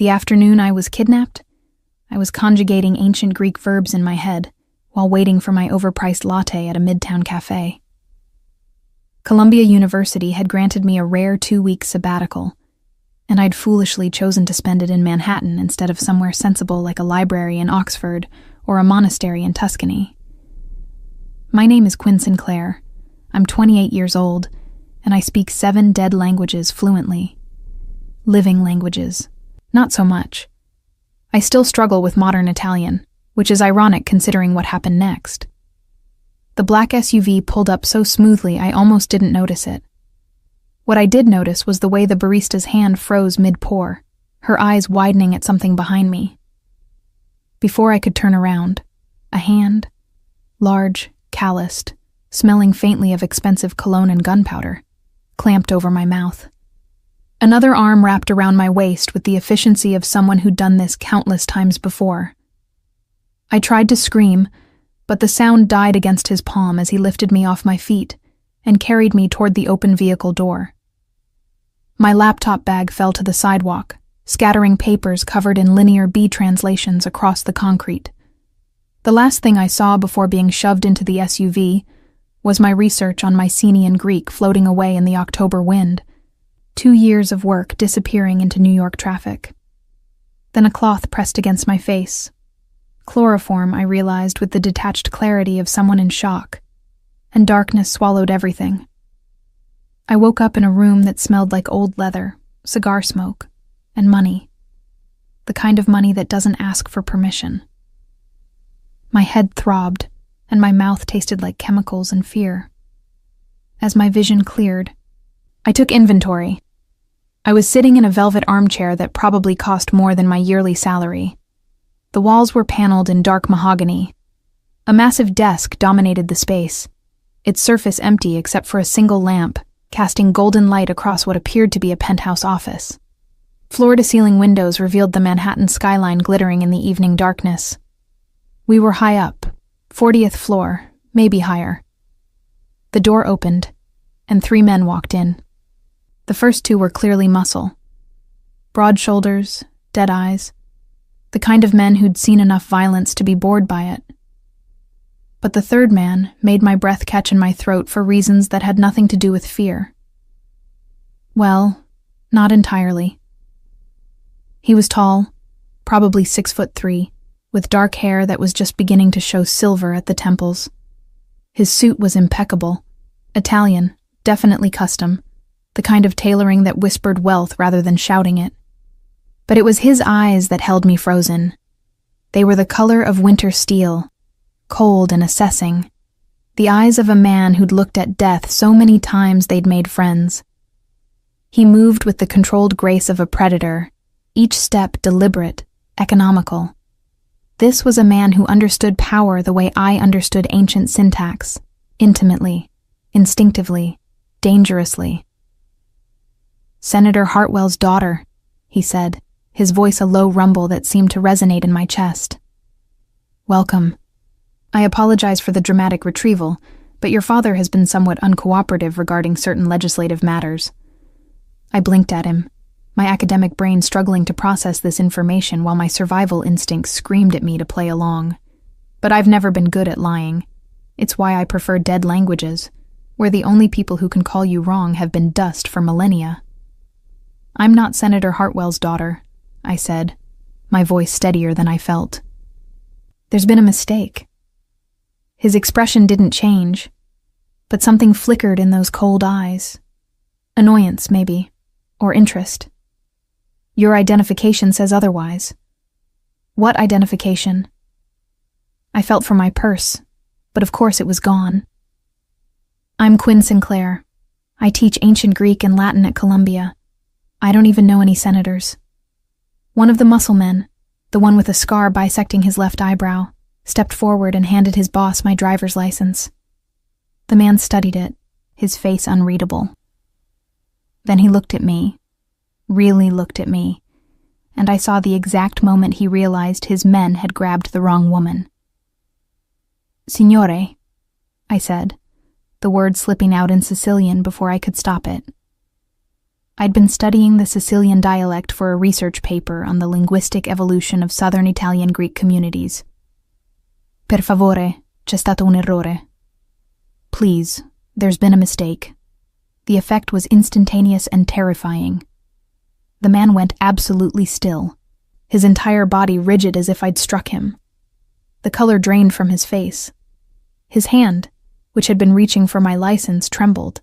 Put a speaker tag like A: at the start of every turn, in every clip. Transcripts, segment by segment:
A: The afternoon I was kidnapped, I was conjugating ancient Greek verbs in my head while waiting for my overpriced latte at a midtown cafe. Columbia University had granted me a rare 2-week sabbatical, and I'd foolishly chosen to spend it in Manhattan instead of somewhere sensible like a library in Oxford or a monastery in Tuscany. My name is Quinn Sinclair. I'm 28 years old, and I speak 7 dead languages fluently. Living languages. Not so much. I still struggle with modern Italian, which is ironic considering what happened next. The black SUV pulled up so smoothly I almost didn't notice it. What I did notice was the way the barista's hand froze mid-pour, her eyes widening at something behind me. Before I could turn around, a hand, large, calloused, smelling faintly of expensive cologne and gunpowder, clamped over my mouth. Another arm wrapped around my waist with the efficiency of someone who'd done this countless times before. I tried to scream, but the sound died against his palm as he lifted me off my feet and carried me toward the open vehicle door. My laptop bag fell to the sidewalk, scattering papers covered in linear B translations across the concrete. The last thing I saw before being shoved into the SUV was my research on Mycenaean Greek floating away in the October wind, 2 years of work disappearing into New York traffic. Then a cloth pressed against my face. Chloroform, I realized with the detached clarity of someone in shock, and darkness swallowed everything. I woke up in a room that smelled like old leather, cigar smoke, and money. The kind of money that doesn't ask for permission. My head throbbed, and my mouth tasted like chemicals and fear. As my vision cleared, I took inventory. I was sitting in a velvet armchair that probably cost more than my yearly salary. The walls were paneled in dark mahogany. A massive desk dominated the space, its surface empty except for a single lamp, casting golden light across what appeared to be a penthouse office. Floor-to-ceiling windows revealed the Manhattan skyline glittering in the evening darkness. We were high up, 40th floor, maybe higher. The door opened, and 3 men walked in. The first 2 were clearly muscle. Broad shoulders, dead eyes, the kind of men who'd seen enough violence to be bored by it. But the third man made my breath catch in my throat for reasons that had nothing to do with fear. Well, not entirely. He was tall, probably 6'3", with dark hair that was just beginning to show silver at the temples. His suit was impeccable, Italian, definitely custom, the kind of tailoring that whispered wealth rather than shouting it. But it was his eyes that held me frozen. They were the color of winter steel, cold and assessing, the eyes of a man who'd looked at death so many times they'd made friends. He moved with the controlled grace of a predator, each step deliberate, economical. This was a man who understood power the way I understood ancient syntax, intimately, instinctively, dangerously. "Senator Hartwell's daughter," he said, his voice a low rumble that seemed to resonate in my chest. "Welcome. I apologize for the dramatic retrieval, but your father has been somewhat uncooperative regarding certain legislative matters." I blinked at him, my academic brain struggling to process this information while my survival instincts screamed at me to play along. But I've never been good at lying. It's why I prefer dead languages, where the only people who can call you wrong have been dust for millennia. "I'm not Senator Hartwell's daughter," I said, my voice steadier than I felt. "There's been a mistake." His expression didn't change, but something flickered in those cold eyes. Annoyance, maybe, or interest. "Your identification says otherwise." "What identification?" I felt for my purse, but of course it was gone. "I'm Quinn Sinclair. I teach ancient Greek and Latin at Columbia. I don't even know any senators." One of the muscle men, the one with a scar bisecting his left eyebrow, stepped forward and handed his boss my driver's license. The man studied it, his face unreadable. Then he looked at me, really looked at me, and I saw the exact moment he realized his men had grabbed the wrong woman. "Signore," I said, the word slipping out in Sicilian before I could stop it. I'd been studying the Sicilian dialect for a research paper on the linguistic evolution of southern Italian Greek communities. Per favore, c'è stato un errore. Please, there's been a mistake. The effect was instantaneous and terrifying. The man went absolutely still, his entire body rigid as if I'd struck him. The color drained from his face. His hand, which had been reaching for my license, trembled.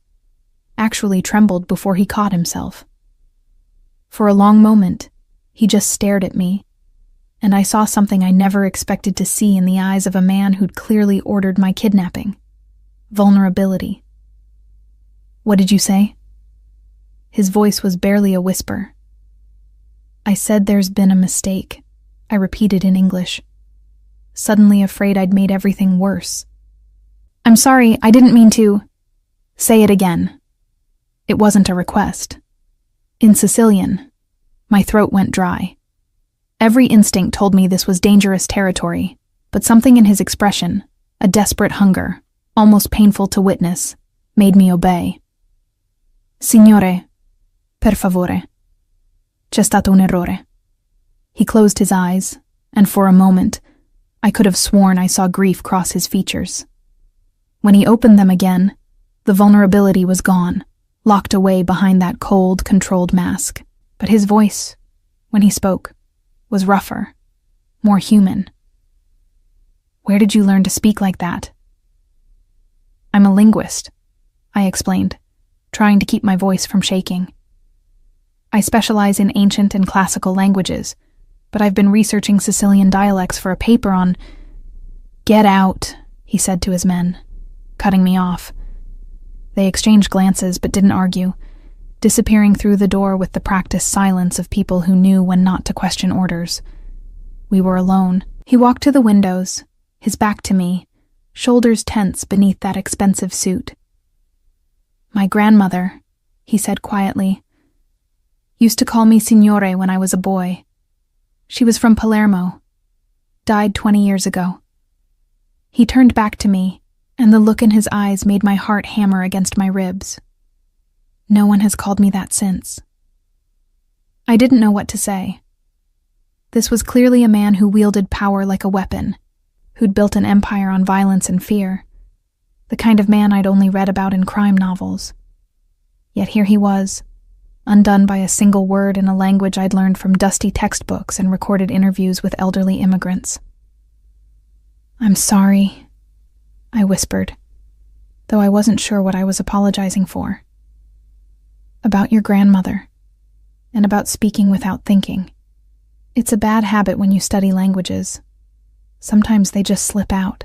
A: Actually trembled before he caught himself. For a long moment, he just stared at me, and I saw something I never expected to see in the eyes of a man who'd clearly ordered my kidnapping. Vulnerability. What did you say? His voice was barely a whisper. I said there's been a mistake, I repeated in English, suddenly afraid I'd made everything worse. I'm sorry, I didn't mean to. Say it again. It wasn't a request. In Sicilian, my throat went dry. Every instinct told me this was dangerous territory, but something in his expression, a desperate hunger, almost painful to witness, made me obey. Signore, per favore. C'è stato un errore. He closed his eyes, and for a moment, I could have sworn I saw grief cross his features. When he opened them again, the vulnerability was gone, locked away behind that cold, controlled mask. But his voice, when he spoke, was rougher, more human. Where did you learn to speak like that? I'm a linguist, I explained, trying to keep my voice from shaking. I specialize in ancient and classical languages, but I've been researching Sicilian dialects for a paper on... Get out, he said to his men, cutting me off. They exchanged glances but didn't argue, disappearing through the door with the practiced silence of people who knew when not to question orders. We were alone. He walked to the windows, his back to me, shoulders tense beneath that expensive suit. My grandmother, he said quietly, used to call me Signore when I was a boy. She was from Palermo, died 20 years ago. He turned back to me, and the look in his eyes made my heart hammer against my ribs. No one has called me that since. I didn't know what to say. This was clearly a man who wielded power like a weapon, who'd built an empire on violence and fear, the kind of man I'd only read about in crime novels. Yet here he was, undone by a single word in a language I'd learned from dusty textbooks and recorded interviews with elderly immigrants. I'm sorry, I whispered, though I wasn't sure what I was apologizing for. About your grandmother, and about speaking without thinking. It's a bad habit when you study languages. Sometimes they just slip out.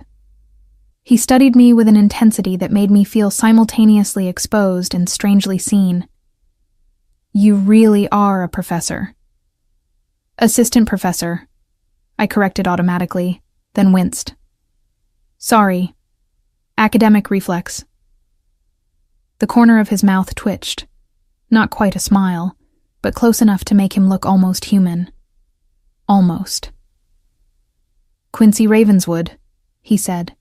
A: He studied me with an intensity that made me feel simultaneously exposed and strangely seen. You really are a professor. Assistant professor, I corrected automatically, then winced. Sorry. Academic reflex. The corner of his mouth twitched. Not quite a smile, but close enough to make him look almost human. Almost. Quincy Ravenswood, he said,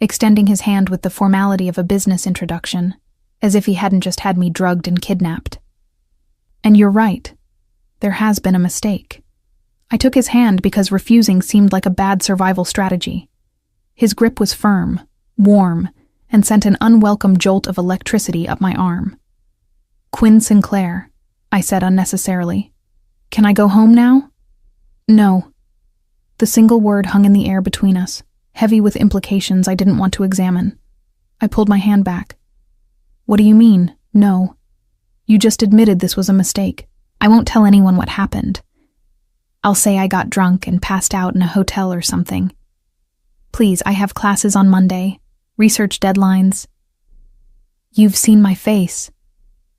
A: extending his hand with the formality of a business introduction, as if he hadn't just had me drugged and kidnapped. And you're right. There has been a mistake. I took his hand because refusing seemed like a bad survival strategy. His grip was firm, warm, and sent an unwelcome jolt of electricity up my arm. Quinn Sinclair, I said unnecessarily. Can I go home now? No. The single word hung in the air between us, heavy with implications I didn't want to examine. I pulled my hand back. What do you mean, no? You just admitted this was a mistake. I won't tell anyone what happened. I'll say I got drunk and passed out in a hotel or something. Please, I have classes on Monday, research deadlines. You've seen my face,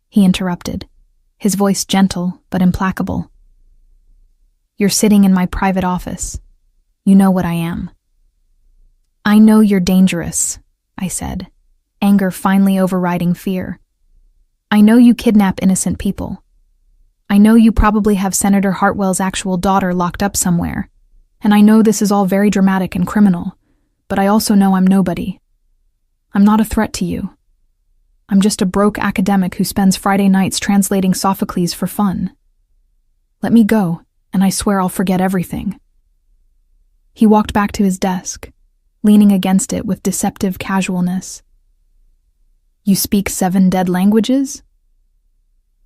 A: he interrupted, his voice gentle but implacable. You're sitting in my private office. You know what I am. I know you're dangerous, I said, anger finally overriding fear. I know you kidnap innocent people. I know you probably have Senator Hartwell's actual daughter locked up somewhere, and I know this is all very dramatic and criminal, but I also know I'm nobody. I'm not a threat to you. I'm just a broke academic who spends Friday nights translating Sophocles for fun. Let me go, and I swear I'll forget everything." He walked back to his desk, leaning against it with deceptive casualness. "You speak 7 dead languages?"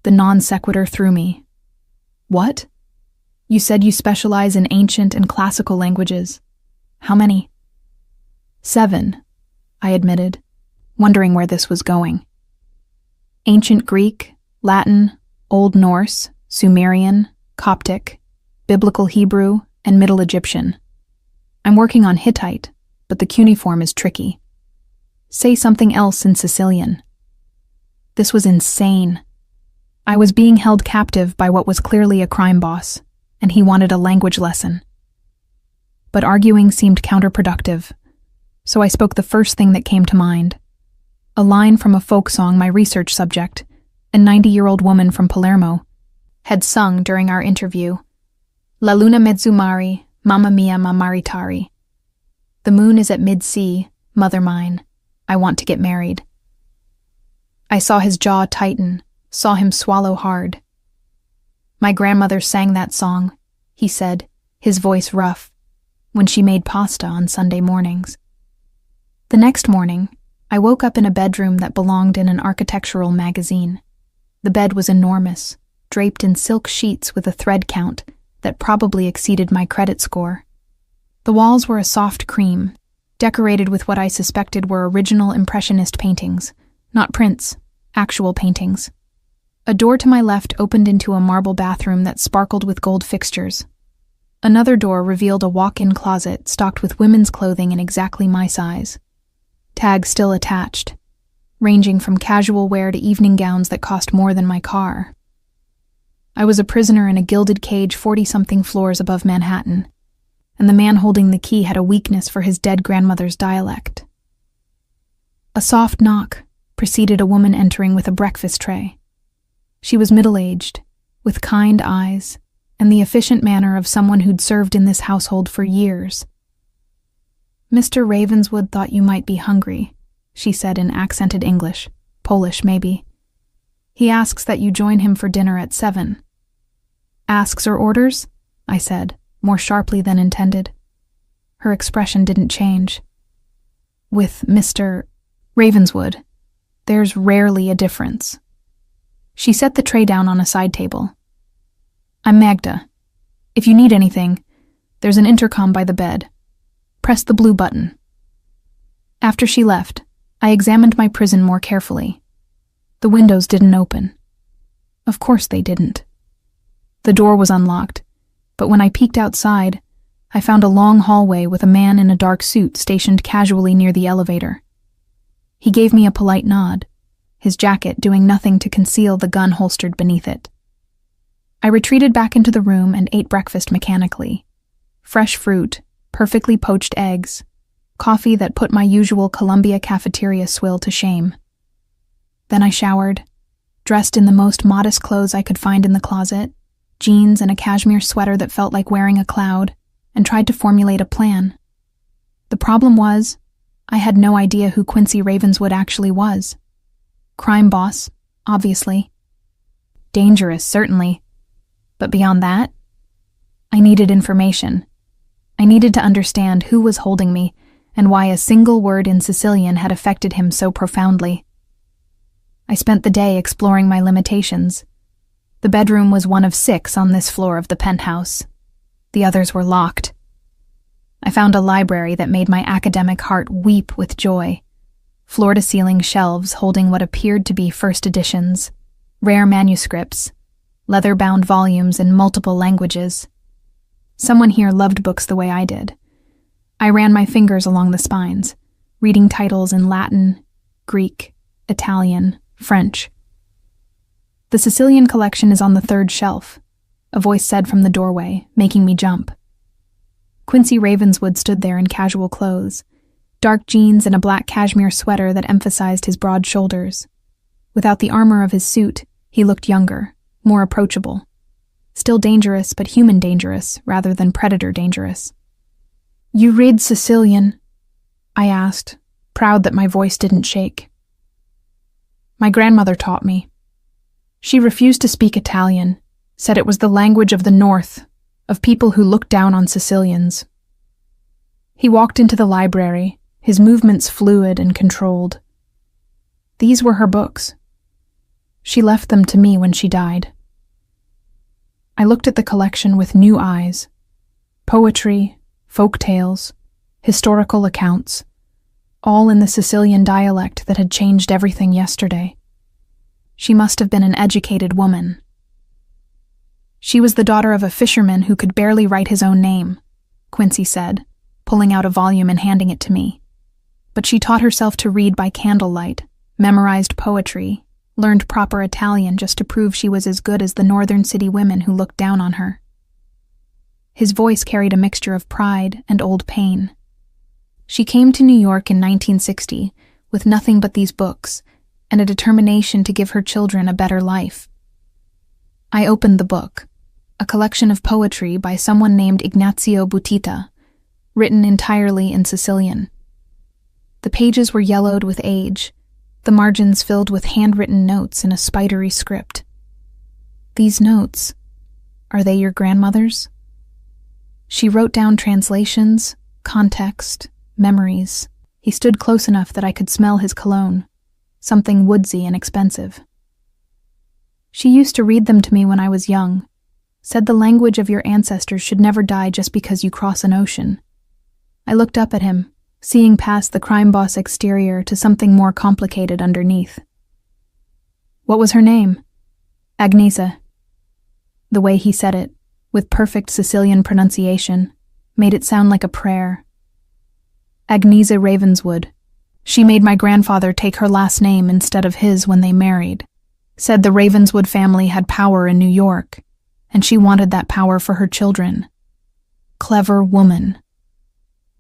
A: The non sequitur threw me. "What? You said you specialize in ancient and classical languages. How many?" 7, I admitted, wondering where this was going. "Ancient Greek, Latin, Old Norse, Sumerian, Coptic, Biblical Hebrew, and Middle Egyptian. I'm working on Hittite, but the cuneiform is tricky. Say something else in Sicilian." This was insane. I was being held captive by what was clearly a crime boss, and he wanted a language lesson. But arguing seemed counterproductive, so I spoke the first thing that came to mind. A line from a folk song my research subject, a 90-year-old woman from Palermo, had sung during our interview. "La luna mezzumari, mamma mia ma maritari." "The moon is at mid-sea, mother mine. I want to get married." I saw his jaw tighten, saw him swallow hard. "My grandmother sang that song," he said, his voice rough, "when she made pasta on Sunday mornings." The next morning, I woke up in a bedroom that belonged in an architectural magazine. The bed was enormous, draped in silk sheets with a thread count that probably exceeded my credit score. The walls were a soft cream, decorated with what I suspected were original Impressionist paintings, not prints, actual paintings. A door to my left opened into a marble bathroom that sparkled with gold fixtures. Another door revealed a walk-in closet stocked with women's clothing in exactly my size. Tags still attached, ranging from casual wear to evening gowns that cost more than my car. I was a prisoner in a gilded cage 40-something floors above Manhattan, and the man holding the key had a weakness for his dead grandmother's dialect. A soft knock preceded a woman entering with a breakfast tray. She was middle-aged, with kind eyes, and the efficient manner of someone who'd served in this household for years. "Mr. Ravenswood thought you might be hungry," she said in accented English, Polish maybe. "He asks that you join him for dinner at 7. "Asks or orders?" I said, more sharply than intended. Her expression didn't change. "With Mr. Ravenswood, there's rarely a difference." She set the tray down on a side table. "I'm Magda. If you need anything, there's an intercom by the bed. Press the blue button." After she left, I examined my prison more carefully. The windows didn't open. Of course they didn't. The door was unlocked, but when I peeked outside, I found a long hallway with a man in a dark suit stationed casually near the elevator. He gave me a polite nod, his jacket doing nothing to conceal the gun holstered beneath it. I retreated back into the room and ate breakfast mechanically. Fresh fruit, perfectly poached eggs, coffee that put my usual Columbia cafeteria swill to shame. Then I showered, dressed in the most modest clothes I could find in the closet, jeans and a cashmere sweater that felt like wearing a cloud, and tried to formulate a plan. The problem was, I had no idea who Quincy Ravenswood actually was. Crime boss, obviously. Dangerous, certainly. But beyond that, I needed information. I needed to understand who was holding me and why a single word in Sicilian had affected him so profoundly. I spent the day exploring my limitations. The bedroom was one of 6 on this floor of the penthouse. The others were locked. I found a library that made my academic heart weep with joy. Floor-to-ceiling shelves holding what appeared to be first editions, rare manuscripts, leather-bound volumes in multiple languages. Someone here loved books the way I did. I ran my fingers along the spines, reading titles in Latin, Greek, Italian, French. "The Sicilian collection is on the 3rd shelf," a voice said from the doorway, making me jump. Quincy Ravenswood stood there in casual clothes, dark jeans and a black cashmere sweater that emphasized his broad shoulders. Without the armor of his suit, he looked younger, more approachable. Still dangerous, but human dangerous, rather than predator dangerous. "You read Sicilian?" I asked, proud that my voice didn't shake. My grandmother taught me. She refused to speak Italian, said it was the language of the North, of people who looked down on Sicilians. He walked into the library, his movements fluid and controlled. These were her books. She left them to me when she died. I looked at the collection with new eyes. Poetry, folk tales, historical accounts, all in the Sicilian dialect that had changed everything yesterday. She must have been an educated woman. She was the daughter of a fisherman who could barely write his own name, Quincy said, pulling out a volume and handing it to me. But she taught herself to read by candlelight, memorized poetry, learned proper Italian just to prove she was as good as the northern city women who looked down on her. His voice carried a mixture of pride and old pain. She came to New York in 1960 with nothing but these books and a determination to give her children a better life. I opened the book, a collection of poetry by someone named Ignazio Butita, written entirely in Sicilian. The pages were yellowed with age, the margins filled with handwritten notes in a spidery script. These notes, are they your grandmother's? She wrote down translations, context, memories. He stood close enough that I could smell his cologne, something woodsy and expensive. She used to read them to me when I was young, said the language of your ancestors should never die just because you cross an ocean. I looked up at him, seeing past the crime boss exterior to something more complicated underneath. What was her name? Agnese. The way he said it, with perfect Sicilian pronunciation, made it sound like a prayer. Agnese Ravenswood. She made my grandfather take her last name instead of his when they married. Said the Ravenswood family had power in New York, and she wanted that power for her children. Clever woman.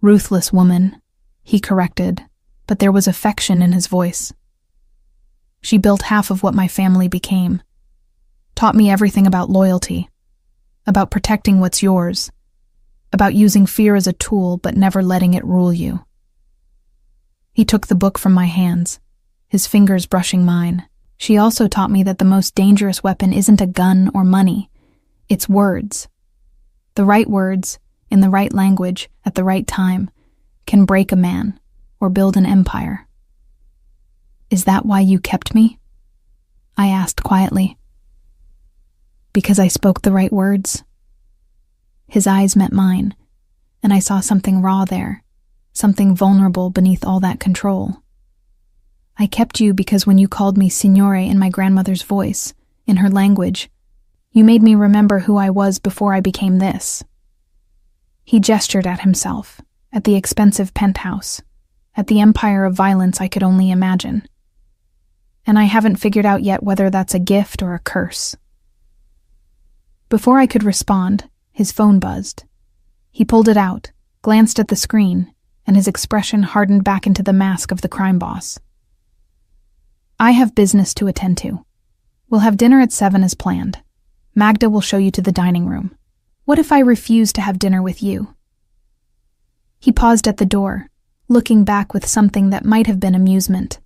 A: Ruthless woman, he corrected, but there was affection in his voice. She built half of what my family became. Taught me everything about loyalty, about protecting what's yours, about using fear as a tool but never letting it rule you. He took the book from my hands, his fingers brushing mine. She also taught me that the most dangerous weapon isn't a gun or money, it's words. The right words, in the right language, at the right time, can break a man or build an empire. Is that why you kept me? I asked quietly. Because I spoke the right words. His eyes met mine, and I saw something raw there, something vulnerable beneath all that control. I kept you because when you called me Signore in my grandmother's voice, in her language, you made me remember who I was before I became this. He gestured at himself, at the expensive penthouse, at the empire of violence I could only imagine. And I haven't figured out yet whether that's a gift or a curse. Before I could respond, his phone buzzed. He pulled it out, glanced at the screen, and his expression hardened back into the mask of the crime boss. I have business to attend to. We'll have dinner at 7 as planned. Magda will show you to the dining room. What if I refuse to have dinner with you? He paused at the door, looking back with something that might have been amusement.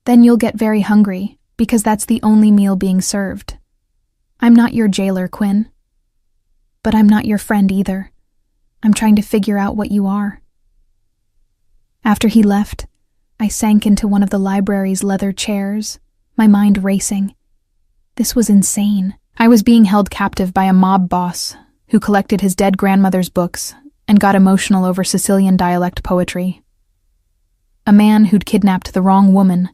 A: Then you'll get very hungry, because that's the only meal being served. I'm not your jailer, Quinn. But I'm not your friend either. I'm trying to figure out what you are. After he left, I sank into one of the library's leather chairs, my mind racing. This was insane. I was being held captive by a mob boss who collected his dead grandmother's books and got emotional over Sicilian dialect poetry. A man who'd kidnapped the wrong woman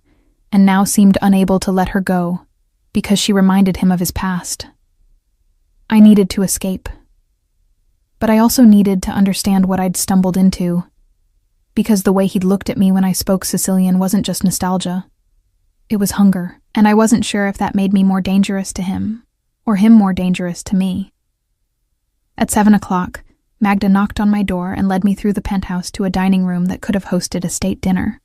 A: and now seemed unable to let her go because she reminded him of his past. I needed to escape. But I also needed to understand what I'd stumbled into, because the way he'd looked at me when I spoke Sicilian wasn't just nostalgia. It was hunger, and I wasn't sure if that made me more dangerous to him, or him more dangerous to me. At 7 o'clock, Magda knocked on my door and led me through the penthouse to a dining room that could have hosted a state dinner.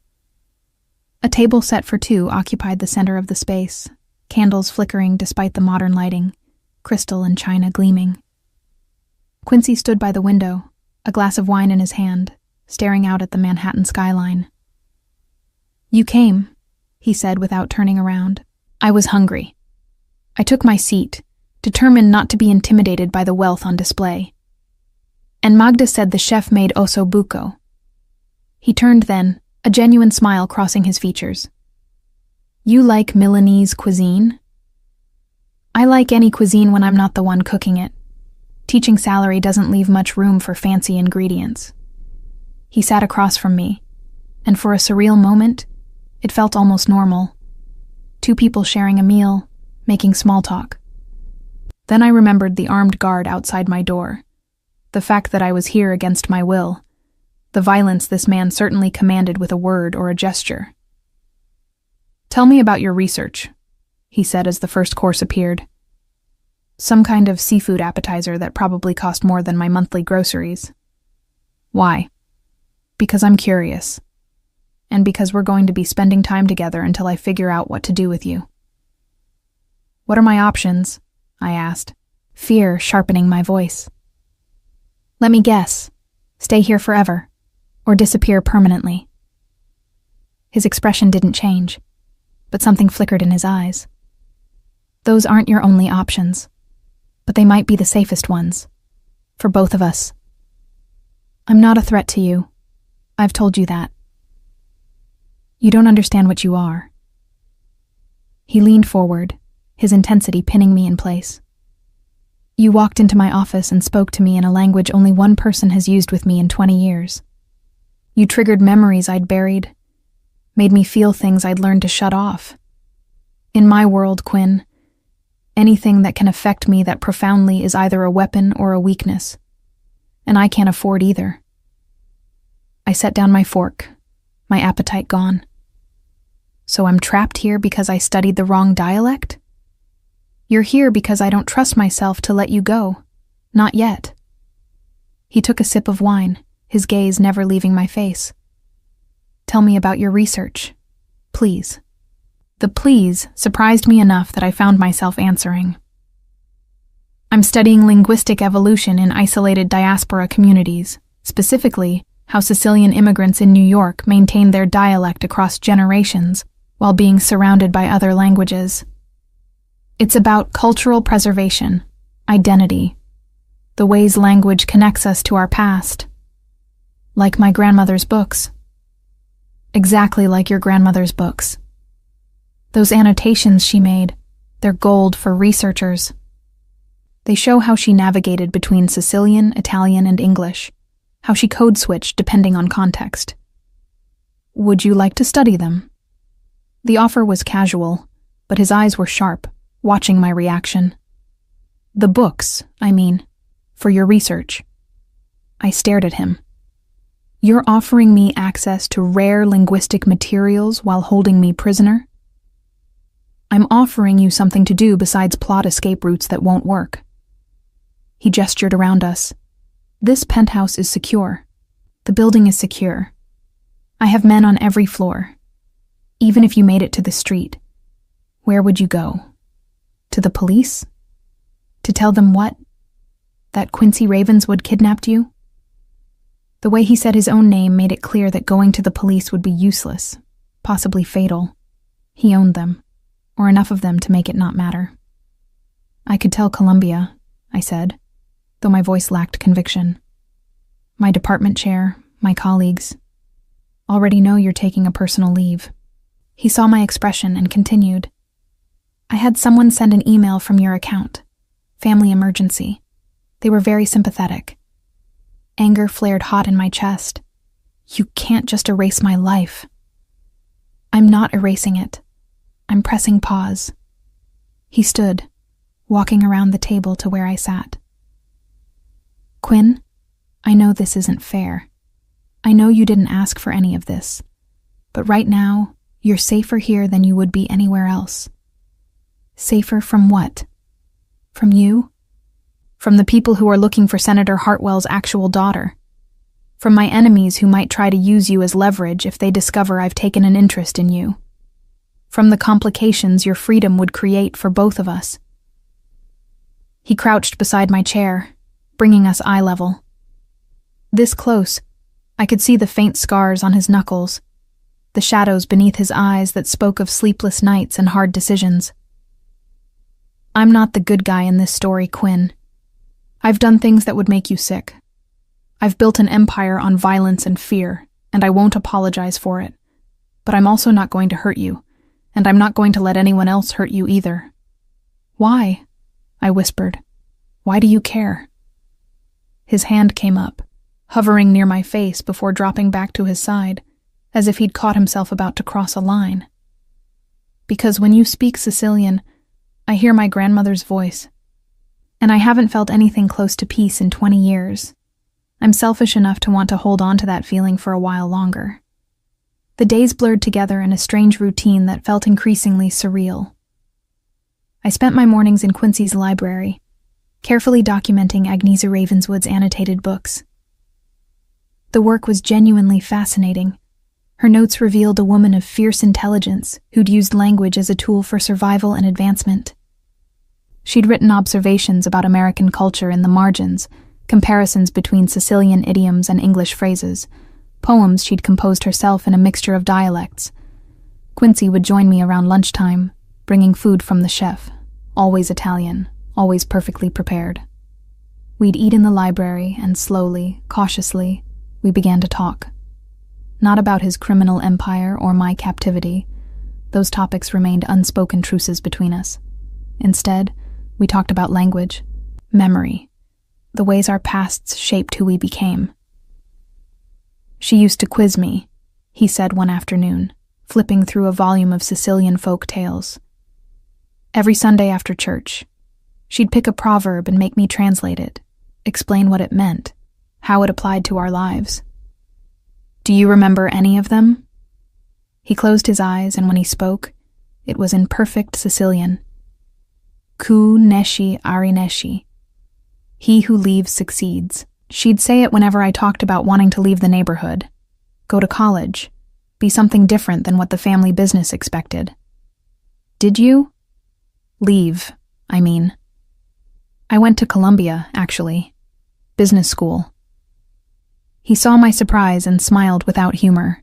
A: A table set for 2 occupied the center of the space, candles flickering despite the modern lighting, crystal and china gleaming. Quincy stood by the window, a glass of wine in his hand, staring out at the Manhattan skyline. You came, he said without turning around. I was hungry. I took my seat, determined not to be intimidated by the wealth on display. And Magda said the chef made osso buco. He turned then, a genuine smile crossing his features. You like Milanese cuisine? I like any cuisine when I'm not the one cooking it. Teaching salary doesn't leave much room for fancy ingredients. He sat across from me, and for a surreal moment, it felt almost normal. Two people sharing a meal, making small talk. Then I remembered the armed guard outside my door, the fact that I was here against my will, the violence this man certainly commanded with a word or a gesture. Tell me about your research, he said as the first course appeared. Some kind of seafood appetizer that probably cost more than my monthly groceries. Why? Because I'm curious. And because we're going to be spending time together until I figure out what to do with you. What are my options? I asked, fear sharpening my voice. Let me guess. Stay here forever, or disappear permanently. His expression didn't change, but something flickered in his eyes. Those aren't your only options, but they might be the safest ones, for both of us. I'm not a threat to you. I've told you that. You don't understand what you are. He leaned forward, his intensity pinning me in place. You walked into my office and spoke to me in a language only one person has used with me in 20 years. You triggered memories I'd buried, made me feel things I'd learned to shut off. In my world, Quinn, anything that can affect me that profoundly is either a weapon or a weakness, and I can't afford either. I set down my fork, my appetite gone. So I'm trapped here because I studied the wrong dialect? You're here because I don't trust myself to let you go. Not yet. He took a sip of wine, his gaze never leaving my face. Tell me about your research, please. The please surprised me enough that I found myself answering. I'm studying linguistic evolution in isolated diaspora communities, specifically how Sicilian immigrants in New York maintain their dialect across generations while being surrounded by other languages. It's about cultural preservation, identity, the ways language connects us to our past. Like my grandmother's books. Exactly like your grandmother's books. Those annotations she made, they're gold for researchers. They show how she navigated between Sicilian, Italian, and English, how she code switched depending on context. Would you like to study them? The offer was casual, but his eyes were sharp, watching my reaction. The books, I mean, for your research. I stared at him. You're offering me access to rare linguistic materials while holding me prisoner? I'm offering you something to do besides plot escape routes that won't work. He gestured around us. This penthouse is secure. The building is secure. I have men on every floor. Even if you made it to the street, where would you go? To the police? To tell them what? That Quincy Ravenswood kidnapped you? The way he said his own name made it clear that going to the police would be useless, possibly fatal. He owned them, or enough of them to make it not matter. I could tell Columbia, I said, though my voice lacked conviction. My department chair, my colleagues, already know you're taking a personal leave. He saw my expression and continued. I had someone send an email from your account. Family emergency. They were very sympathetic. Anger flared hot in my chest. You can't just erase my life. I'm not erasing it. I'm pressing pause. He stood, walking around the table to where I sat. Quinn, I know this isn't fair. I know you didn't ask for any of this. But right now, you're safer here than you would be anywhere else. Safer from what? From you? From the people who are looking for Senator Hartwell's actual daughter. From my enemies who might try to use you as leverage if they discover I've taken an interest in you. From the complications your freedom would create for both of us. He crouched beside my chair, bringing us eye level. This close, I could see the faint scars on his knuckles. the shadows beneath his eyes that spoke of sleepless nights and hard decisions. "I'm not the good guy in this story, Quinn. I've done things that would make you sick. I've built an empire on violence and fear, and I won't apologize for it. But I'm also not going to hurt you, and I'm not going to let anyone else hurt you either." "Why?" I whispered. "Why do you care?" His hand came up, hovering near my face before dropping back to his side, as if he'd caught himself about to cross a line. "Because when you speak Sicilian, I hear my grandmother's voice, and I haven't felt anything close to peace in 20 years. I'm selfish enough to want to hold on to that feeling for a while longer." The days blurred together in a strange routine that felt increasingly surreal. I spent my mornings in Quincy's library, carefully documenting Agnesa Ravenswood's annotated books. The work was genuinely fascinating. Her notes revealed a woman of fierce intelligence who'd used language as a tool for survival and advancement. She'd written observations about American culture in the margins, comparisons between Sicilian idioms and English phrases, poems she'd composed herself in a mixture of dialects. Quincy would join me around lunchtime, bringing food from the chef, always Italian, always perfectly prepared. We'd eat in the library, and slowly, cautiously, we began to talk. Not about his criminal empire or my captivity. Those topics remained unspoken truces between us. Instead, we talked about language, memory, the ways our pasts shaped who we became. "She used to quiz me," he said one afternoon, flipping through a volume of Sicilian folk tales. "Every Sunday after church, she'd pick a proverb and make me translate it, explain what it meant, how it applied to our lives. Do you remember any of them?" He closed his eyes, and when he spoke, it was in perfect Sicilian. "Ku nesci ari nesci. He who leaves succeeds." She'd say it whenever I talked about wanting to leave the neighborhood, go to college, be something different than what the family business expected. "Did you?" "Leave, I mean." "I went to Columbia, actually. Business school." He saw my surprise and smiled without humor.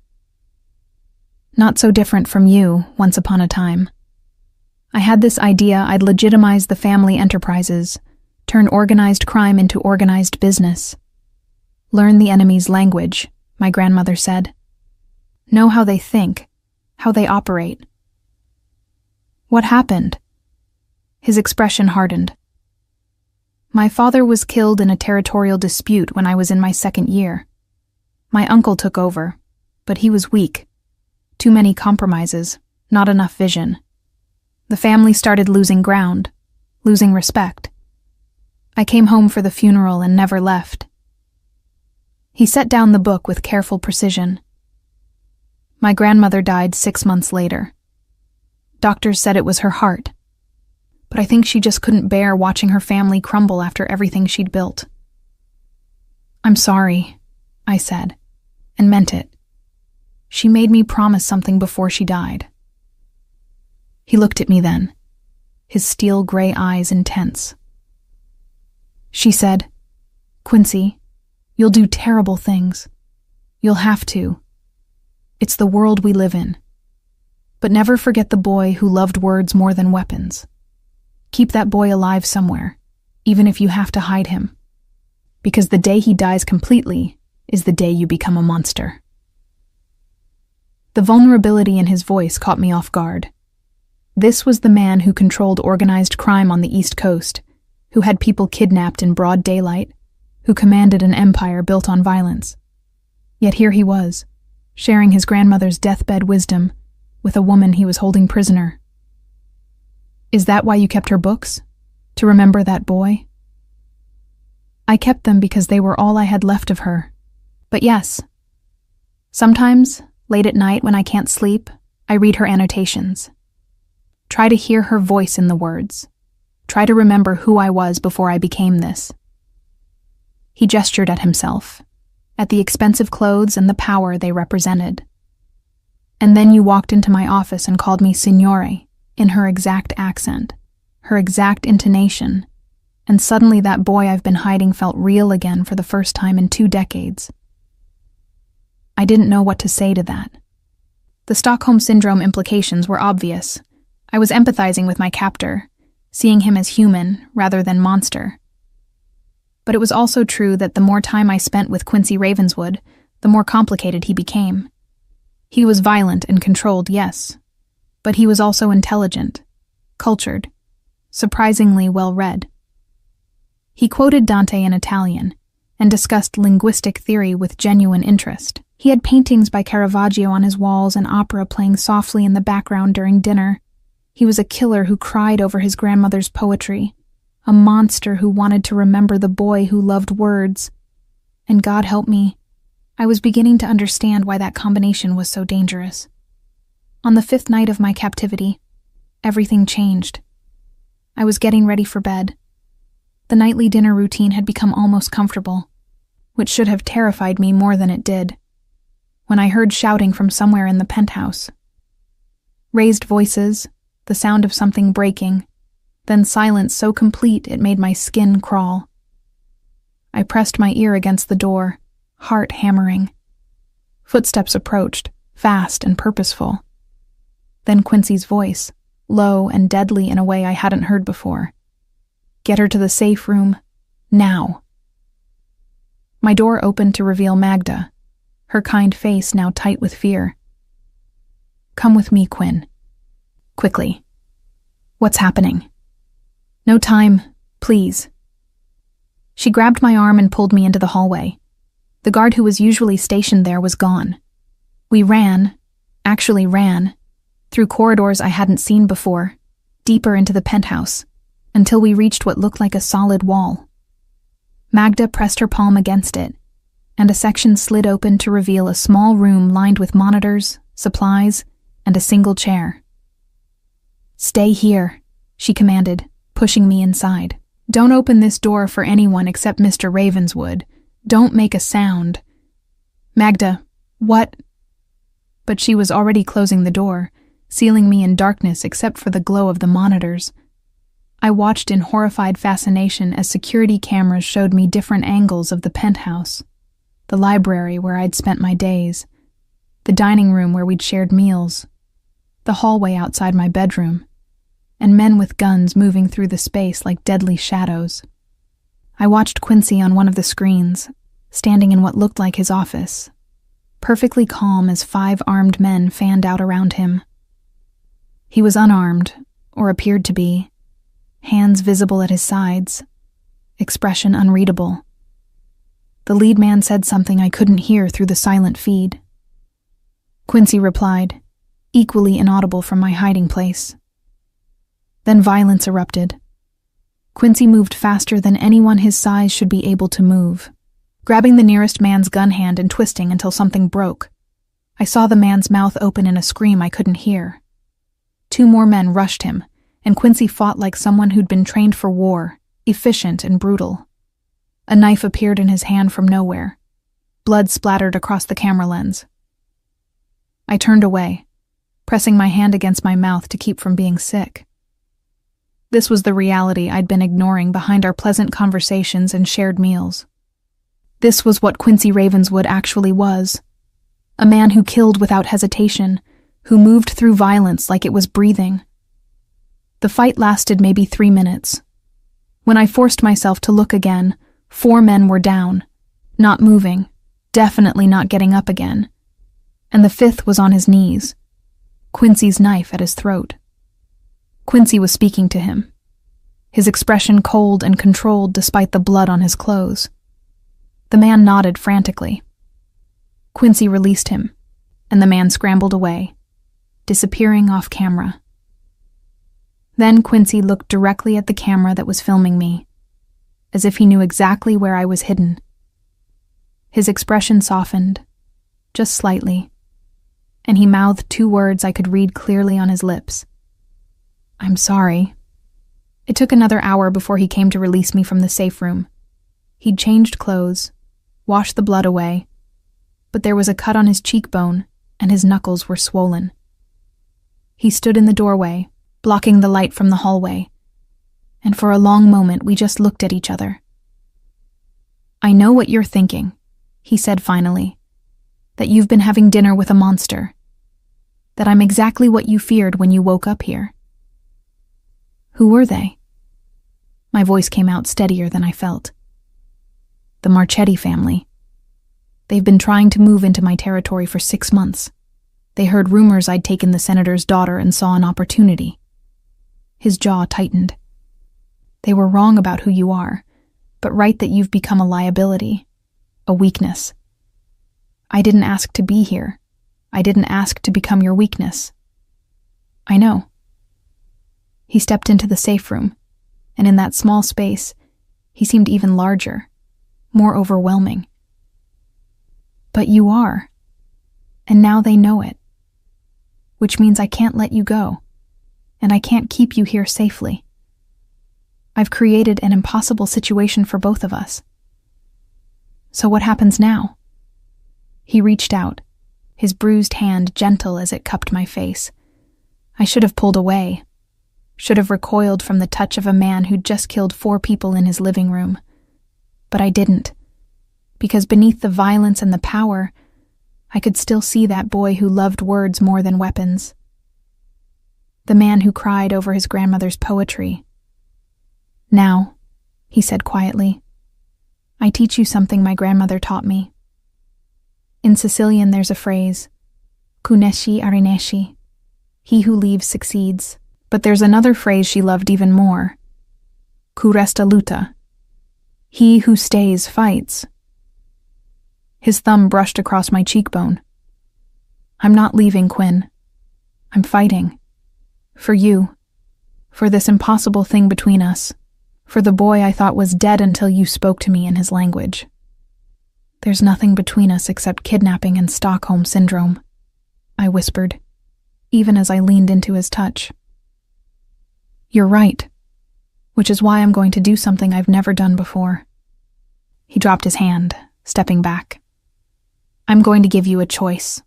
A: "Not so different from you, once upon a time. I had this idea I'd legitimize the family enterprises, turn organized crime into organized business. Learn the enemy's language," my grandmother said. "Know how they think, how they operate." "What happened?" His expression hardened. "My father was killed in a territorial dispute when I was in my second year. My uncle took over, but he was weak. Too many compromises, not enough vision. The family started losing ground, losing respect. I came home for the funeral and never left." He set down the book with careful precision. "My grandmother died 6 months later. Doctors said it was her heart, but I think she just couldn't bear watching her family crumble after everything she'd built." "I'm sorry," I said, and meant it. "She made me promise something before she died." He looked at me then, his steel gray eyes intense. "She said, 'Quincy, you'll do terrible things. You'll have to. It's the world we live in. But never forget the boy who loved words more than weapons. Keep that boy alive somewhere, even if you have to hide him. Because the day he dies completely is the day you become a monster.'" The vulnerability in his voice caught me off guard. This was the man who controlled organized crime on the East Coast, who had people kidnapped in broad daylight, who commanded an empire built on violence. Yet here he was, sharing his grandmother's deathbed wisdom with a woman he was holding prisoner. "Is that why you kept her books? To remember that boy?" "I kept them because they were all I had left of her. But yes, sometimes, late at night when I can't sleep, I read her annotations. Try to hear her voice in the words. Try to remember who I was before I became this." He gestured at himself, at the expensive clothes and the power they represented. "And then you walked into my office and called me Signore, in her exact accent, her exact intonation, and suddenly that boy I've been hiding felt real again for the first time in 2 decades. I didn't know what to say to that. The Stockholm Syndrome implications were obvious. I was empathizing with my captor, seeing him as human rather than monster. But it was also true that the more time I spent with Quincy Ravenswood, the more complicated he became. He was violent and controlled, yes, but he was also intelligent, cultured, surprisingly well-read. He quoted Dante in Italian and discussed linguistic theory with genuine interest. He had paintings by Caravaggio on his walls and opera playing softly in the background during dinner. He was a killer who cried over his grandmother's poetry, a monster who wanted to remember the boy who loved words. And God help me, I was beginning to understand why that combination was so dangerous. On the 5th night of my captivity, everything changed. I was getting ready for bed. The nightly dinner routine had become almost comfortable, which should have terrified me more than it did, when I heard shouting from somewhere in the penthouse. Raised voices, the sound of something breaking, then silence so complete it made my skin crawl. I pressed my ear against the door, heart hammering. Footsteps approached, fast and purposeful. Then Quincy's voice, low and deadly in a way I hadn't heard before. Get her to the safe room, now. My door opened to reveal Magda, her kind face now tight with fear. Come with me, Quinn. Quickly. What's happening? No time, please. She grabbed my arm and pulled me into the hallway. The guard who was usually stationed there was gone. We ran, through corridors I hadn't seen before, deeper into the penthouse, until we reached what looked like a solid wall. Magda pressed her palm against it, and a section slid open to reveal a small room lined with monitors, supplies, and a single chair. Stay here, she commanded, pushing me inside. Don't open this door for anyone except Mr. Ravenswood. Don't make a sound. Magda, what? But she was already closing the door, sealing me in darkness except for the glow of the monitors. I watched in horrified fascination as security cameras showed me different angles of the penthouse, the library where I'd spent my days, the dining room where we'd shared meals, the hallway outside my bedroom, and men with guns moving through the space like deadly shadows. I watched Quincy on one of the screens, standing in what looked like his office, perfectly calm as 5 armed men fanned out around him. He was unarmed, or appeared to be, hands visible at his sides, expression unreadable. The lead man said something I couldn't hear through the silent feed. Quincy replied, equally inaudible from my hiding place. Then violence erupted. Quincy moved faster than anyone his size should be able to move, grabbing the nearest man's gun hand and twisting until something broke. I saw the man's mouth open in a scream I couldn't hear. 2 more men rushed him, and Quincy fought like someone who'd been trained for war, efficient and brutal. A knife appeared in his hand from nowhere. Blood splattered across the camera lens. I turned away, pressing my hand against my mouth to keep from being sick. This was the reality I'd been ignoring behind our pleasant conversations and shared meals. This was what Quincy Ravenswood actually was. A man who killed without hesitation, who moved through violence like it was breathing. The fight lasted maybe 3 minutes. When I forced myself to look again, 4 men were down, not moving, definitely not getting up again. And the 5th was on his knees, Quincy's knife at his throat. Quincy was speaking to him, his expression cold and controlled despite the blood on his clothes. The man nodded frantically. Quincy released him, and the man scrambled away, disappearing off camera. Then Quincy looked directly at the camera that was filming me, as if he knew exactly where I was hidden. His expression softened, just slightly, and he mouthed 2 words I could read clearly on his lips. I'm sorry. It took another hour before he came to release me from the safe room. He'd changed clothes, washed the blood away, but there was a cut on his cheekbone, and his knuckles were swollen. He stood in the doorway, blocking the light from the hallway, and for a long moment we just looked at each other. I know what you're thinking, he said finally, that you've been having dinner with a monster. that I'm exactly what you feared when you woke up here. Who were they? My voice came out steadier than I felt. The Marchetti family. They've been trying to move into my territory for 6 months. They heard rumors I'd taken the senator's daughter and saw an opportunity. His jaw tightened. They were wrong about who you are, but right that you've become a liability, a weakness. I didn't ask to be here. I didn't ask to become your weakness. I know. He stepped into the safe room, and in that small space, he seemed even larger, more overwhelming. But you are, and now they know it, which means I can't let you go, and I can't keep you here safely. I've created an impossible situation for both of us. So what happens now? He reached out, his bruised hand gentle as it cupped my face. I should have pulled away, should have recoiled from the touch of a man who'd just killed 4 people in his living room. But I didn't, because beneath the violence and the power, I could still see that boy who loved words more than weapons. The man who cried over his grandmother's poetry. Now, he said quietly, I teach you something my grandmother taught me. In Sicilian there's a phrase, Kuneshi arineshi, he who leaves succeeds. But there's another phrase she loved even more, Ku resta luta, he who stays fights. His thumb brushed across my cheekbone. I'm not leaving, Quinn. I'm fighting. For you. For this impossible thing between us. For the boy I thought was dead until you spoke to me in his language. There's nothing between us except kidnapping and Stockholm Syndrome, I whispered, even as I leaned into his touch. You're right, which is why I'm going to do something I've never done before. He dropped his hand, stepping back. I'm going to give you a choice.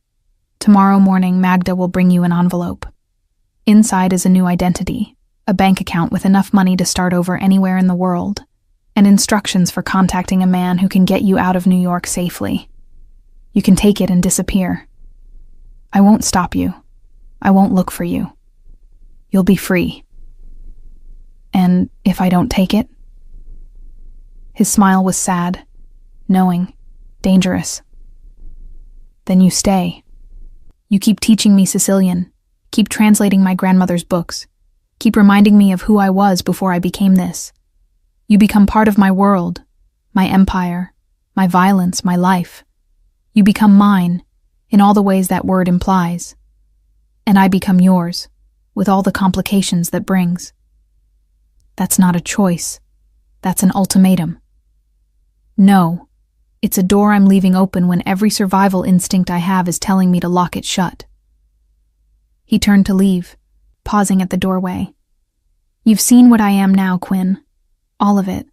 A: Tomorrow morning, Magda will bring you an envelope. Inside is a new identity, a bank account with enough money to start over anywhere in the world, and instructions for contacting a man who can get you out of New York safely. You can take it and disappear. I won't stop you. I won't look for you. You'll be free. And if I don't take it? His smile was sad, knowing, dangerous. Then you stay. You keep teaching me Sicilian, keep translating my grandmother's books, keep reminding me of who I was before I became this. You become part of my world, my empire, my violence, my life. You become mine, in all the ways that word implies. And I become yours, with all the complications that brings. That's not a choice. That's an ultimatum. No, it's a door I'm leaving open when every survival instinct I have is telling me to lock it shut. He turned to leave, pausing at the doorway. You've seen what I am now, Quinn. All of it.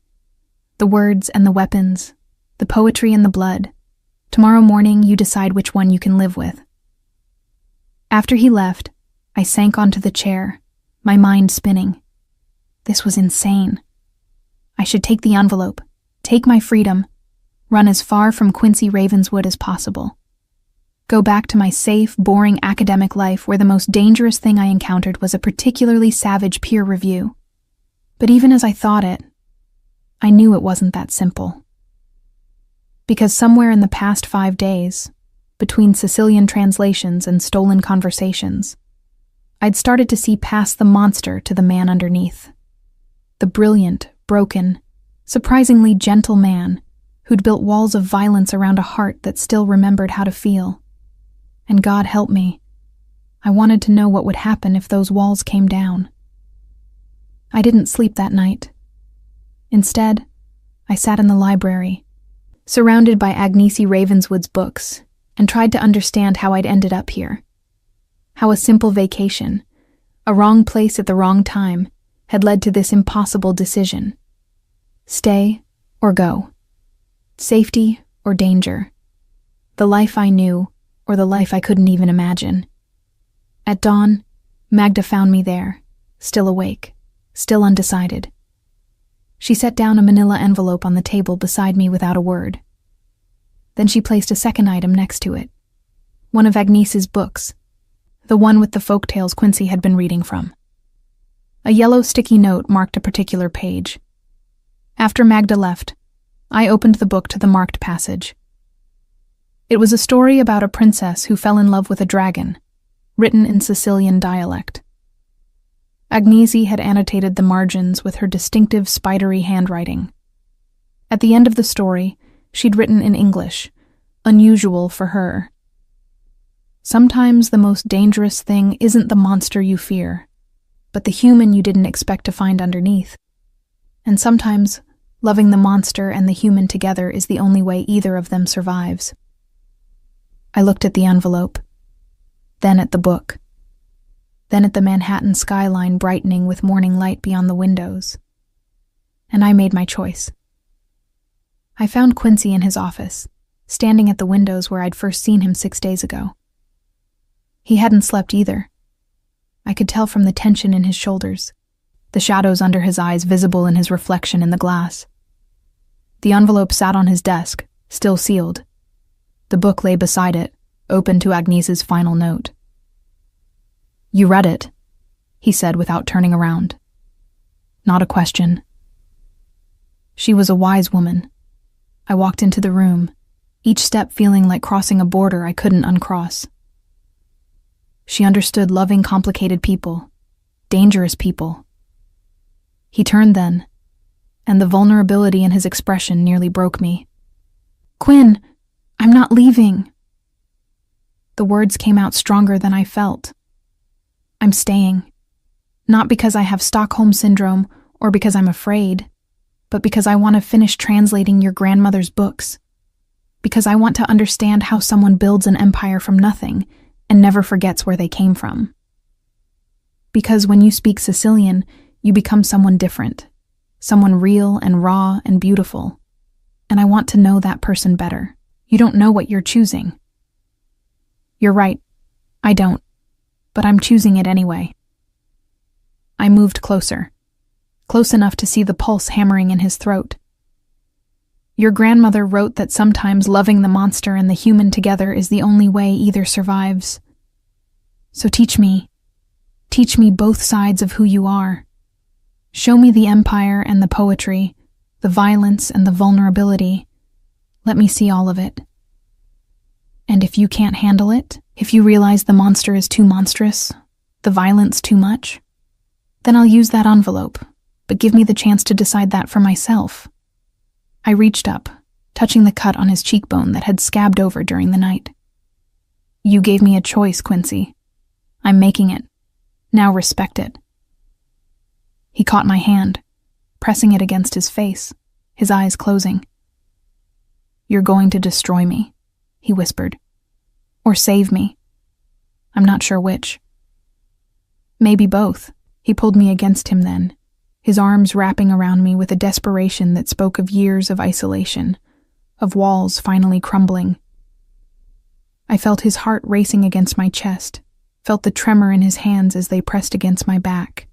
A: The words and the weapons, the poetry and the blood. Tomorrow morning you decide which one you can live with. After he left, I sank onto the chair, my mind spinning. This was insane. I should take the envelope, take my freedom, run as far from Quincy Ravenswood as possible. Go back to my safe, boring academic life where the most dangerous thing I encountered was a particularly savage peer review. But even as I thought it, I knew it wasn't that simple. Because somewhere in the past 5 days, between Sicilian translations and stolen conversations, I'd started to see past the monster to the man underneath. The brilliant, broken, surprisingly gentle man who'd built walls of violence around a heart that still remembered how to feel. And God help me, I wanted to know what would happen if those walls came down. I didn't sleep that night. Instead, I sat in the library, surrounded by Agnese Ravenswood's books, and tried to understand how I'd ended up here. How a simple vacation, a wrong place at the wrong time, had led to this impossible decision. Stay or go. Safety or danger. The life I knew or the life I couldn't even imagine. At dawn, Magda found me there, still awake, still undecided. She set down a manila envelope on the table beside me without a word. Then she placed a second item next to it, one of Agnese's books, the one with the folktales Quincy had been reading from. A yellow sticky note marked a particular page. After Magda left, I opened the book to the marked passage. It was a story about a princess who fell in love with a dragon, written in Sicilian dialect. Agnese had annotated the margins with her distinctive spidery handwriting. At the end of the story, she'd written in English, unusual for her. Sometimes the most dangerous thing isn't the monster you fear, but the human you didn't expect to find underneath. And sometimes, loving the monster and the human together is the only way either of them survives. I looked at the envelope, then at the book, then at the Manhattan skyline brightening with morning light beyond the windows. And I made my choice. I found Quincy in his office, standing at the windows where I'd first seen him 6 days ago. He hadn't slept either. I could tell from the tension in his shoulders, the shadows under his eyes visible in his reflection in the glass. The envelope sat on his desk, still sealed. The book lay beside it, open to Agnese's final note. "You read it," he said without turning around. Not a question. She was a wise woman. I walked into the room, each step feeling like crossing a border I couldn't uncross. She understood loving complicated people, dangerous people. He turned then, and the vulnerability in his expression nearly broke me. "Quinn, I'm not leaving." The words came out stronger than I felt. I'm staying. Not because I have Stockholm Syndrome or because I'm afraid, but because I want to finish translating your grandmother's books. Because I want to understand how someone builds an empire from nothing and never forgets where they came from. Because when you speak Sicilian, you become someone different, someone real and raw and beautiful. And I want to know that person better. You don't know what you're choosing. You're right, I don't, but I'm choosing it anyway. I moved closer, close enough to see the pulse hammering in his throat. Your grandmother wrote that sometimes loving the monster and the human together is the only way either survives. So teach me both sides of who you are. Show me the empire and the poetry, the violence and the vulnerability. Let me see all of it. And if you can't handle it, if you realize the monster is too monstrous, the violence too much, then I'll use that envelope, but give me the chance to decide that for myself. I reached up, touching the cut on his cheekbone that had scabbed over during the night. You gave me a choice, Quincy. I'm making it. Now respect it. He caught my hand, pressing it against his face, his eyes closing. You're going to destroy me, he whispered. Or save me. I'm not sure which. Maybe both. He pulled me against him then, his arms wrapping around me with a desperation that spoke of years of isolation, of walls finally crumbling. I felt his heart racing against my chest, felt the tremor in his hands as they pressed against my back.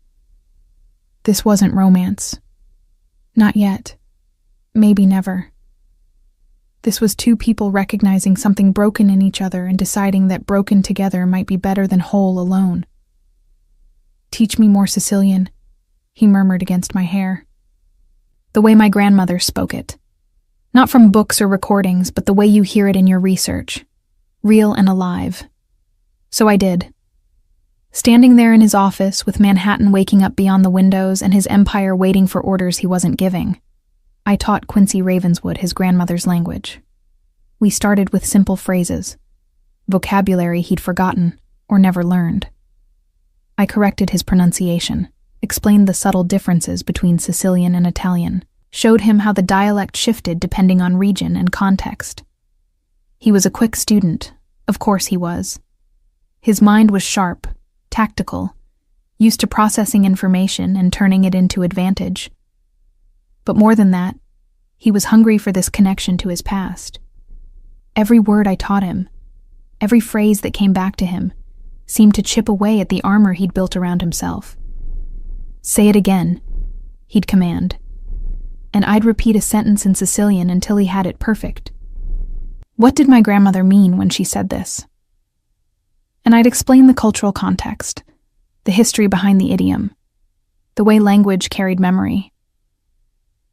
A: This wasn't romance. Not yet. Maybe never. This was two people recognizing something broken in each other and deciding that broken together might be better than whole alone. Teach me more Sicilian, he murmured against my hair. The way my grandmother spoke it. Not from books or recordings, but the way you hear it in your research. Real and alive. So I did. Standing there in his office, with Manhattan waking up beyond the windows and his empire waiting for orders he wasn't giving, I taught Quincy Ravenswood his grandmother's language. We started with simple phrases, vocabulary he'd forgotten or never learned. I corrected his pronunciation, explained the subtle differences between Sicilian and Italian, showed him how the dialect shifted depending on region and context. He was a quick student, of course he was. His mind was sharp, tactical, used to processing information and turning it into advantage. But more than that, he was hungry for this connection to his past. Every word I taught him, every phrase that came back to him, seemed to chip away at the armor he'd built around himself. Say it again, he'd command, and I'd repeat a sentence in Sicilian until he had it perfect. What did my grandmother mean when she said this? and I'd explain the cultural context, the history behind the idiom, the way language carried memory.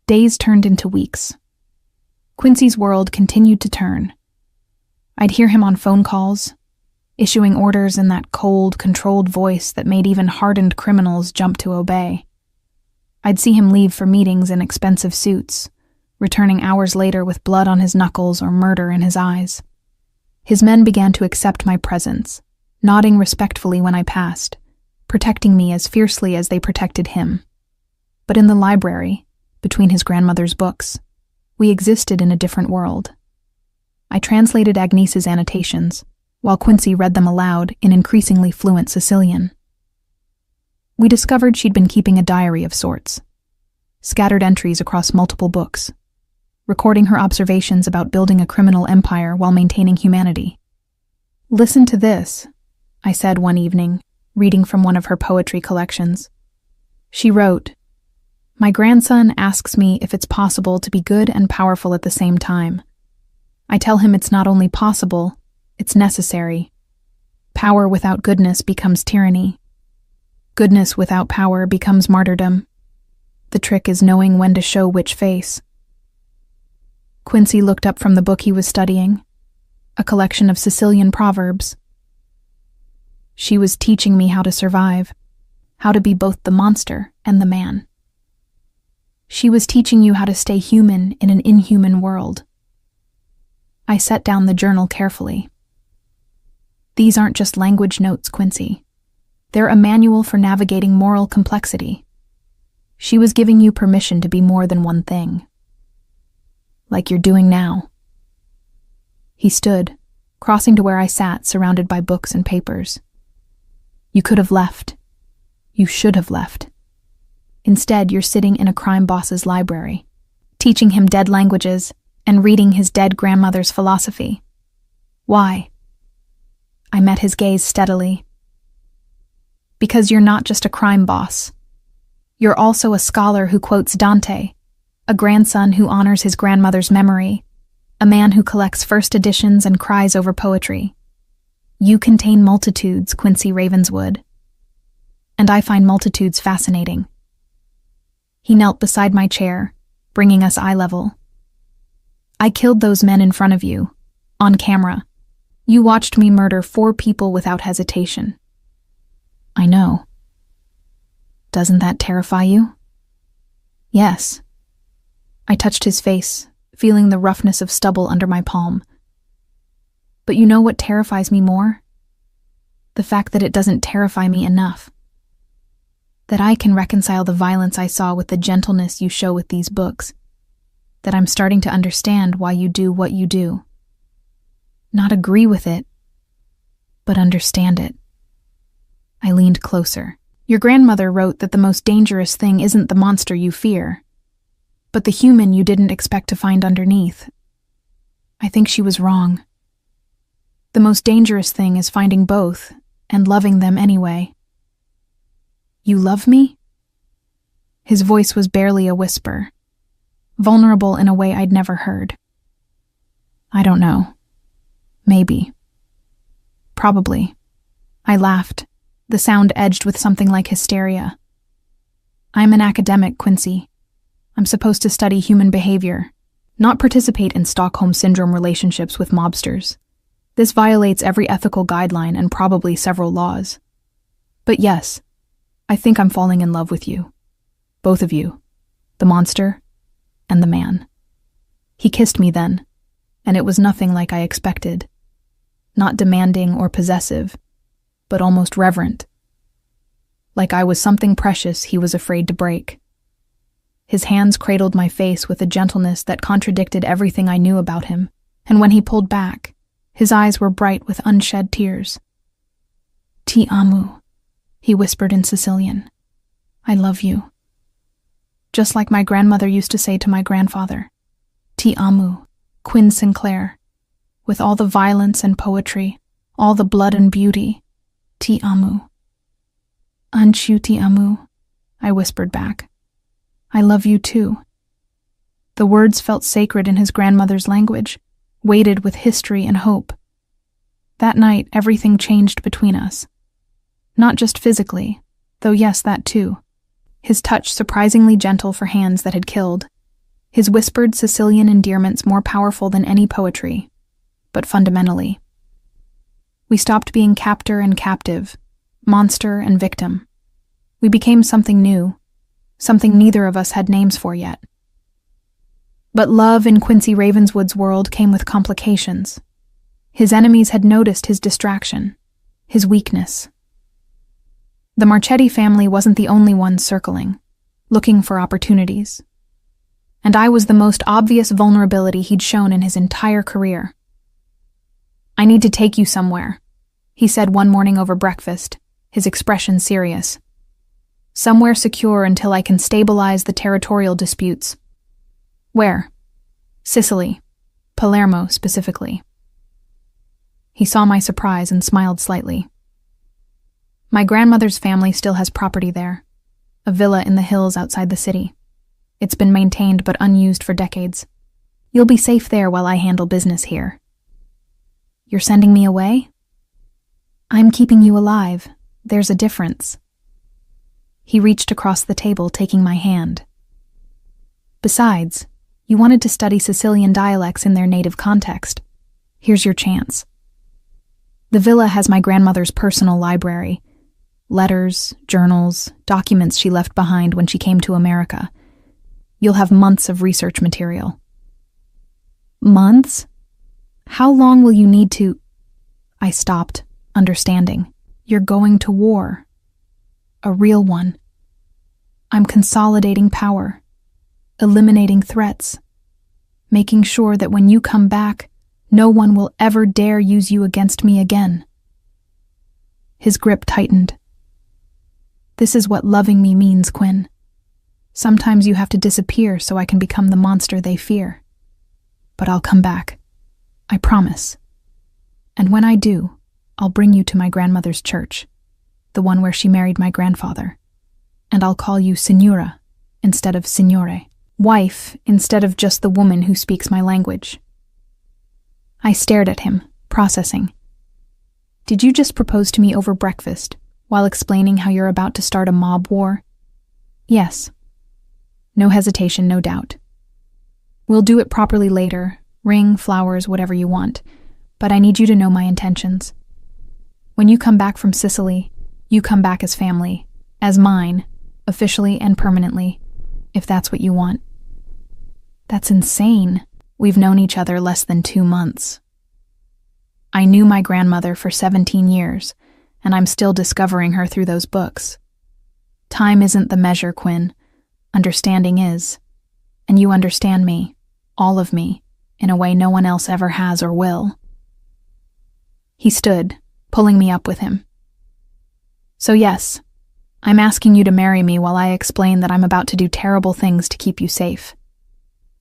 A: Days turned into weeks. Quincy's world continued to turn. I'd hear him on phone calls, issuing orders in that cold, controlled voice that made even hardened criminals jump to obey. I'd see him leave for meetings in expensive suits, returning hours later with blood on his knuckles or murder in his eyes. His men began to accept my presence, nodding respectfully when I passed, protecting me as fiercely as they protected him. But in the library, between his grandmother's books, we existed in a different world. I translated Agnes's annotations, while Quincy read them aloud in increasingly fluent Sicilian. We discovered she'd been keeping a diary of sorts, scattered entries across multiple books, recording her observations about building a criminal empire while maintaining humanity. "Listen to this," I said one evening, reading from one of her poetry collections. She wrote, "My grandson asks me if it's possible to be good and powerful at the same time. I tell him it's not only possible, it's necessary. Power without goodness becomes tyranny. Goodness without power becomes martyrdom. The trick is knowing when to show which face." Quincy looked up from the book he was studying, a collection of Sicilian proverbs. She was teaching me how to survive, how to be both the monster and the man. She was teaching you how to stay human in an inhuman world. I set down the journal carefully. These aren't just language notes, Quincy. They're a manual for navigating moral complexity. She was giving you permission to be more than one thing. Like you're doing now. He stood, crossing to where I sat, surrounded by books and papers. You could have left. You should have left. Instead, you're sitting in a crime boss's library, teaching him dead languages and reading his dead grandmother's philosophy. Why? I met his gaze steadily. Because you're not just a crime boss. You're also a scholar who quotes Dante, a grandson who honors his grandmother's memory, a man who collects first editions and cries over poetry. You contain multitudes, Quincy Ravenswood. And I find multitudes fascinating. He knelt beside my chair, bringing us eye level. I killed those men in front of you, on camera. You watched me murder 4 people without hesitation. I know. Doesn't that terrify you? Yes. I touched his face, feeling the roughness of stubble under my palm. But you know what terrifies me more? The fact that it doesn't terrify me enough. That I can reconcile the violence I saw with the gentleness you show with these books. That I'm starting to understand why you do what you do. Not agree with it, but understand it. I leaned closer. Your grandmother wrote that the most dangerous thing isn't the monster you fear, but the human you didn't expect to find underneath. I think she was wrong. The most dangerous thing is finding both and loving them anyway. You love me? His voice was barely a whisper, vulnerable in a way I'd never heard. I don't know. Maybe. Probably. I laughed, the sound edged with something like hysteria. I'm an academic, Quincy. I'm supposed to study human behavior, not participate in Stockholm Syndrome relationships with mobsters. This violates every ethical guideline and probably several laws. But yes, I think I'm falling in love with you. Both of you. The monster and the man. He kissed me then, and it was nothing like I expected. Not demanding or possessive, but almost reverent. Like I was something precious he was afraid to break. His hands cradled my face with a gentleness that contradicted everything I knew about him, and when he pulled back, his eyes were bright with unshed tears. Ti amo, he whispered in Sicilian. I love you. Just like my grandmother used to say to my grandfather. Ti amo, Quinn Sinclair. With all the violence and poetry, all the blood and beauty. Ti amo. Anchu ti amo, I whispered back. I love you too. The words felt sacred in his grandmother's language, weighted with history and hope. That night, everything changed between us. Not just physically, though yes, that too. His touch surprisingly gentle for hands that had killed. His whispered Sicilian endearments more powerful than any poetry. But fundamentally, we stopped being captor and captive, monster and victim. We became something new, something neither of us had names for yet. But love in Quincy Ravenswood's world came with complications. His enemies had noticed his distraction, his weakness. The Marchetti family wasn't the only one circling, looking for opportunities. And I was the most obvious vulnerability he'd shown in his entire career. "I need to take you somewhere," he said one morning over breakfast, his expression serious. "Somewhere secure until I can stabilize the territorial disputes." "Where?" "Sicily. Palermo, specifically." He saw my surprise and smiled slightly. "My grandmother's family still has property there, a villa in the hills outside the city. It's been maintained but unused for decades. You'll be safe there while I handle business here." "You're sending me away?" "I'm keeping you alive. There's a difference." He reached across the table, taking my hand. "Besides, you wanted to study Sicilian dialects in their native context. Here's your chance. The villa has my grandmother's personal library. Letters, journals, documents she left behind when she came to America. You'll have months of research material." "Months? How long will you need to—" I stopped, understanding. "You're going to war. A real one. I'm consolidating power, eliminating threats, making sure that when you come back, no one will ever dare use you against me again." His grip tightened. "This is what loving me means, Quinn. Sometimes you have to disappear so I can become the monster they fear. But I'll come back. I promise. And when I do, I'll bring you to my grandmother's church, the one where she married my grandfather. And I'll call you Signora instead of Signore, wife instead of just the woman who speaks my language." I stared at him, processing. "Did you just propose to me over breakfast while explaining how you're about to start a mob war?" "Yes." No hesitation, no doubt. "We'll do it properly later, ring, flowers, whatever you want, but I need you to know my intentions. When you come back from Sicily, you come back as family, as mine, officially and permanently, if that's what you want." "That's insane. We've known each other less than 2 months. I knew my grandmother for 17 years, and I'm still discovering her through those books. Time isn't the measure, Quinn. Understanding is. And you understand me, all of me, in a way no one else ever has or will." He stood, pulling me up with him. "So yes, I'm asking you to marry me while I explain that I'm about to do terrible things to keep you safe.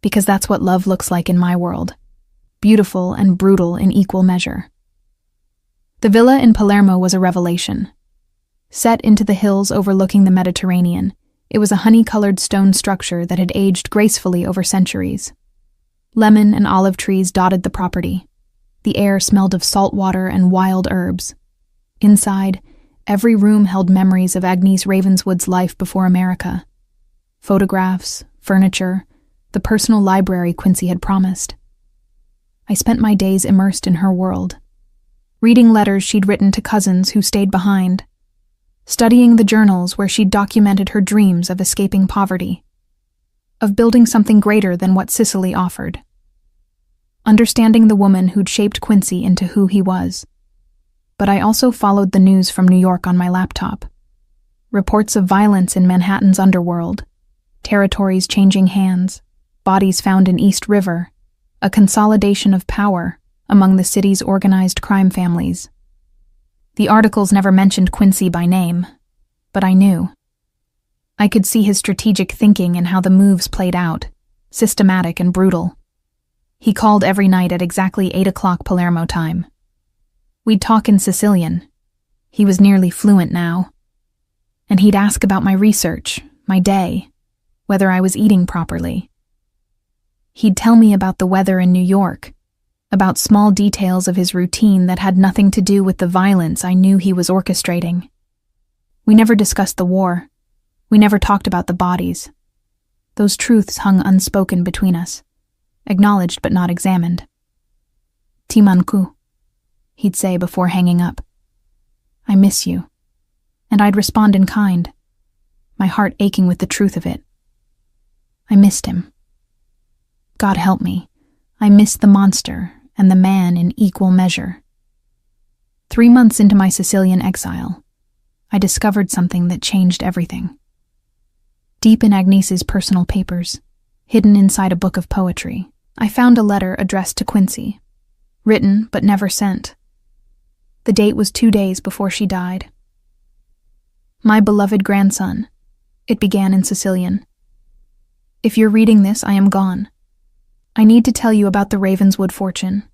A: Because that's what love looks like in my world. Beautiful and brutal in equal measure." The villa in Palermo was a revelation. Set into the hills overlooking the Mediterranean, it was a honey-colored stone structure that had aged gracefully over centuries. Lemon and olive trees dotted the property. The air smelled of salt water and wild herbs. Inside, every room held memories of Agnes Ravenswood's life before America. Photographs, furniture, the personal library Quincy had promised. I spent my days immersed in her world, reading letters she'd written to cousins who stayed behind, studying the journals where she'd documented her dreams of escaping poverty, of building something greater than what Sicily offered, understanding the woman who'd shaped Quincy into who he was. But I also followed the news from New York on my laptop. Reports of violence in Manhattan's underworld, territories changing hands, bodies found in East River, a consolidation of power among the city's organized crime families. The articles never mentioned Quincy by name, but I knew. I could see his strategic thinking and how the moves played out, systematic and brutal. He called every night at exactly 8 o'clock Palermo time. We'd talk in Sicilian. He was nearly fluent now. And he'd ask about my research, my day, whether I was eating properly. He'd tell me about the weather in New York, about small details of his routine that had nothing to do with the violence I knew he was orchestrating. We never discussed the war. We never talked about the bodies. Those truths hung unspoken between us, acknowledged but not examined. Timanku, he'd say before hanging up. I miss you. And I'd respond in kind, my heart aching with the truth of it. I missed him. God help me, I missed the monster and the man in equal measure. 3 months into my Sicilian exile, I discovered something that changed everything. Deep in Agnese's personal papers, hidden inside a book of poetry, I found a letter addressed to Quincy, written but never sent. The date was 2 days before she died. My beloved grandson, it began in Sicilian. If you're reading this, I am gone. I need to tell you about the Ravenswood fortune,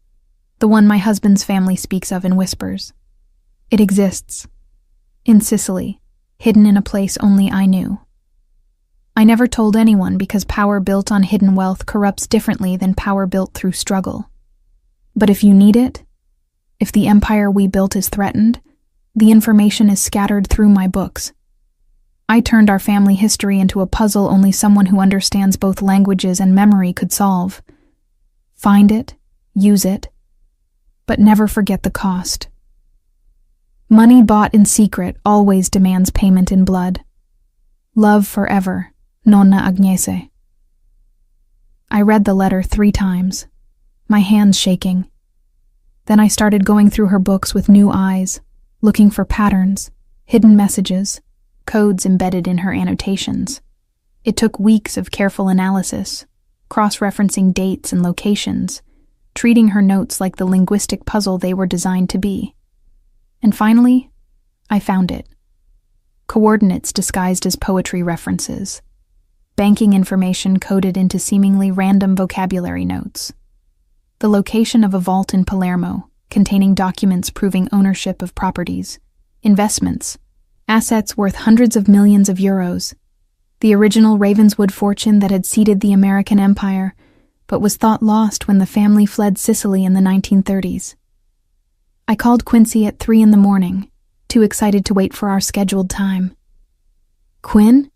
A: the one my husband's family speaks of in whispers. It exists. In Sicily, hidden in a place only I knew. I never told anyone because power built on hidden wealth corrupts differently than power built through struggle. But if you need it, if the empire we built is threatened, the information is scattered through my books. I turned our family history into a puzzle only someone who understands both languages and memory could solve. Find it, use it, but never forget the cost. Money bought in secret always demands payment in blood. Love forever, Nonna Agnese. I read the letter 3 times, my hands shaking. Then I started going through her books with new eyes, looking for patterns, hidden messages, codes embedded in her annotations. It took weeks of careful analysis, cross-referencing dates and locations, treating her notes like the linguistic puzzle they were designed to be. And finally, I found it. Coordinates disguised as poetry references, banking information coded into seemingly random vocabulary notes. The location of a vault in Palermo, containing documents proving ownership of properties, investments, assets worth hundreds of millions of euros, the original Ravenswood fortune that had seeded the American empire, but was thought lost when the family fled Sicily in the 1930s. I called Quincy at 3 a.m, too excited to wait for our scheduled time. Quinn?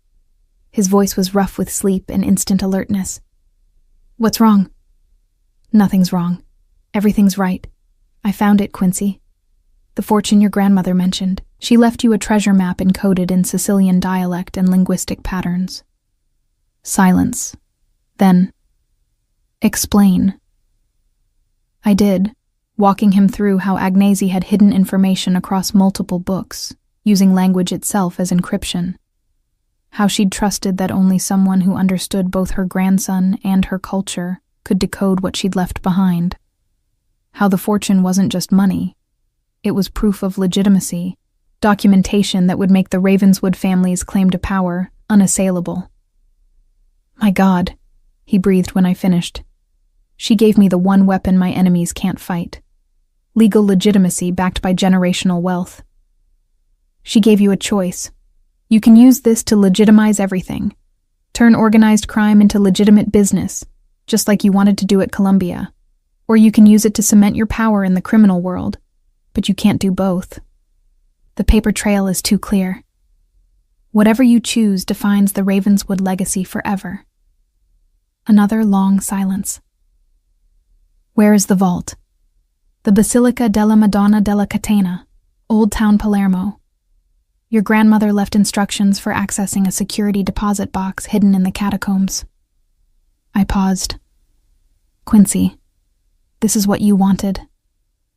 A: His voice was rough with sleep and instant alertness. What's wrong? Nothing's wrong. Everything's right. I found it, Quincy. The fortune your grandmother mentioned. She left you a treasure map encoded in Sicilian dialect and linguistic patterns. Silence. Then, explain. I did, walking him through how Agnese had hidden information across multiple books, using language itself as encryption. How she'd trusted that only someone who understood both her grandson and her culture could decode what she'd left behind. How the fortune wasn't just money. It was proof of legitimacy, documentation that would make the Ravenswood family's claim to power unassailable. My God, he breathed when I finished. She gave me the one weapon my enemies can't fight. Legal legitimacy backed by generational wealth. She gave you a choice. You can use this to legitimize everything. Turn organized crime into legitimate business, just like you wanted to do at Columbia. Or you can use it to cement your power in the criminal world. But you can't do both. The paper trail is too clear. Whatever you choose defines the Ravenswood legacy forever. Another long silence. Where is the vault? The Basilica della Madonna della Catena, Old Town Palermo. Your grandmother left instructions for accessing a security deposit box hidden in the catacombs. I paused. Quincy, this is what you wanted.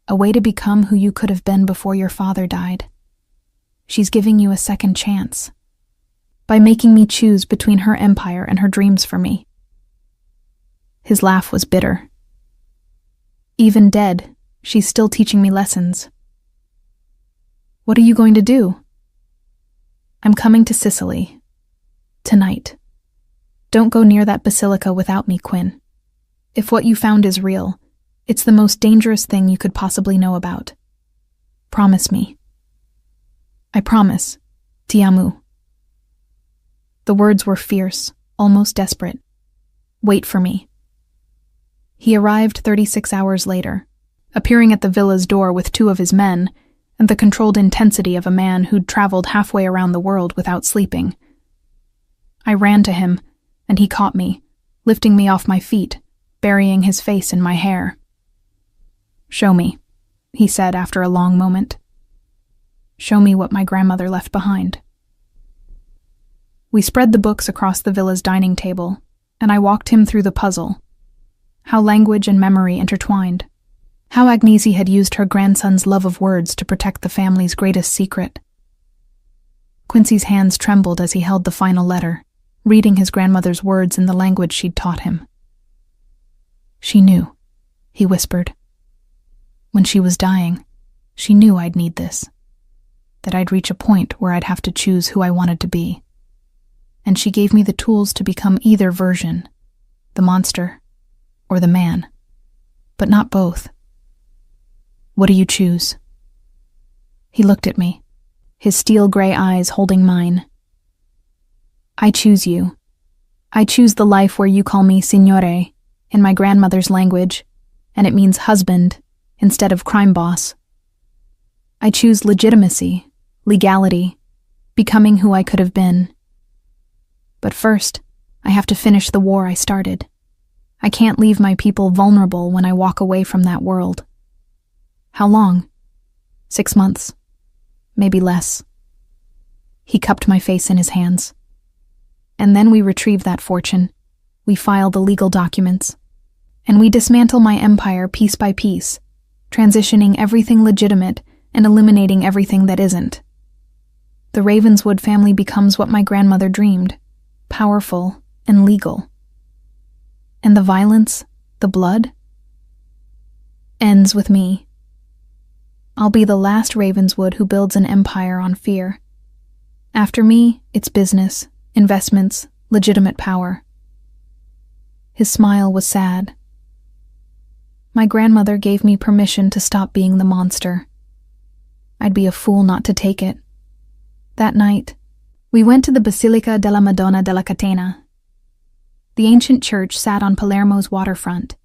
A: A way to become who you could have been before your father died. She's giving you a second chance. By making me choose between her empire and her dreams for me. His laugh was bitter. Even dead, she's still teaching me lessons. What are you going to do? I'm coming to Sicily. Tonight. Don't go near that basilica without me, Quinn. If what you found is real, it's the most dangerous thing you could possibly know about. Promise me. I promise. Ti amo. The words were fierce, almost desperate. Wait for me. He arrived 36 hours later, appearing at the villa's door with 2 of his men and the controlled intensity of a man who'd traveled halfway around the world without sleeping. I ran to him, and he caught me, lifting me off my feet, burying his face in my hair. "Show me," he said after a long moment. "Show me what my grandmother left behind." We spread the books across the villa's dining table, and I walked him through the puzzle. How language and memory intertwined. How Agnese had used her grandson's love of words to protect the family's greatest secret. Quincy's hands trembled as he held the final letter, reading his grandmother's words in the language she'd taught him. "She knew," he whispered. "When she was dying, she knew I'd need this, that I'd reach a point where I'd have to choose who I wanted to be. And she gave me the tools to become either version, the monster or the man, but not both. What do you choose?" He looked at me, his steel-gray eyes holding mine. "I choose you. I choose the life where you call me Signore, in my grandmother's language, and it means husband instead of crime boss. I choose legitimacy, legality, becoming who I could have been. But first, I have to finish the war I started. I can't leave my people vulnerable when I walk away from that world." "How long?" 6 months. Maybe less. He cupped my face in his hands. "And then we retrieve that fortune. We file the legal documents. And we dismantle my empire piece by piece, transitioning everything legitimate and eliminating everything that isn't. The Ravenswood family becomes what my grandmother dreamed, powerful and legal. And the violence, the blood, ends with me. I'll be the last Ravenswood who builds an empire on fear. After me, it's business, investments, legitimate power." His smile was sad. My grandmother gave me permission to stop being the monster. I'd be a fool not to take it. That night, we went to the Basilica della Madonna della Catena. The ancient church sat on Palermo's waterfront,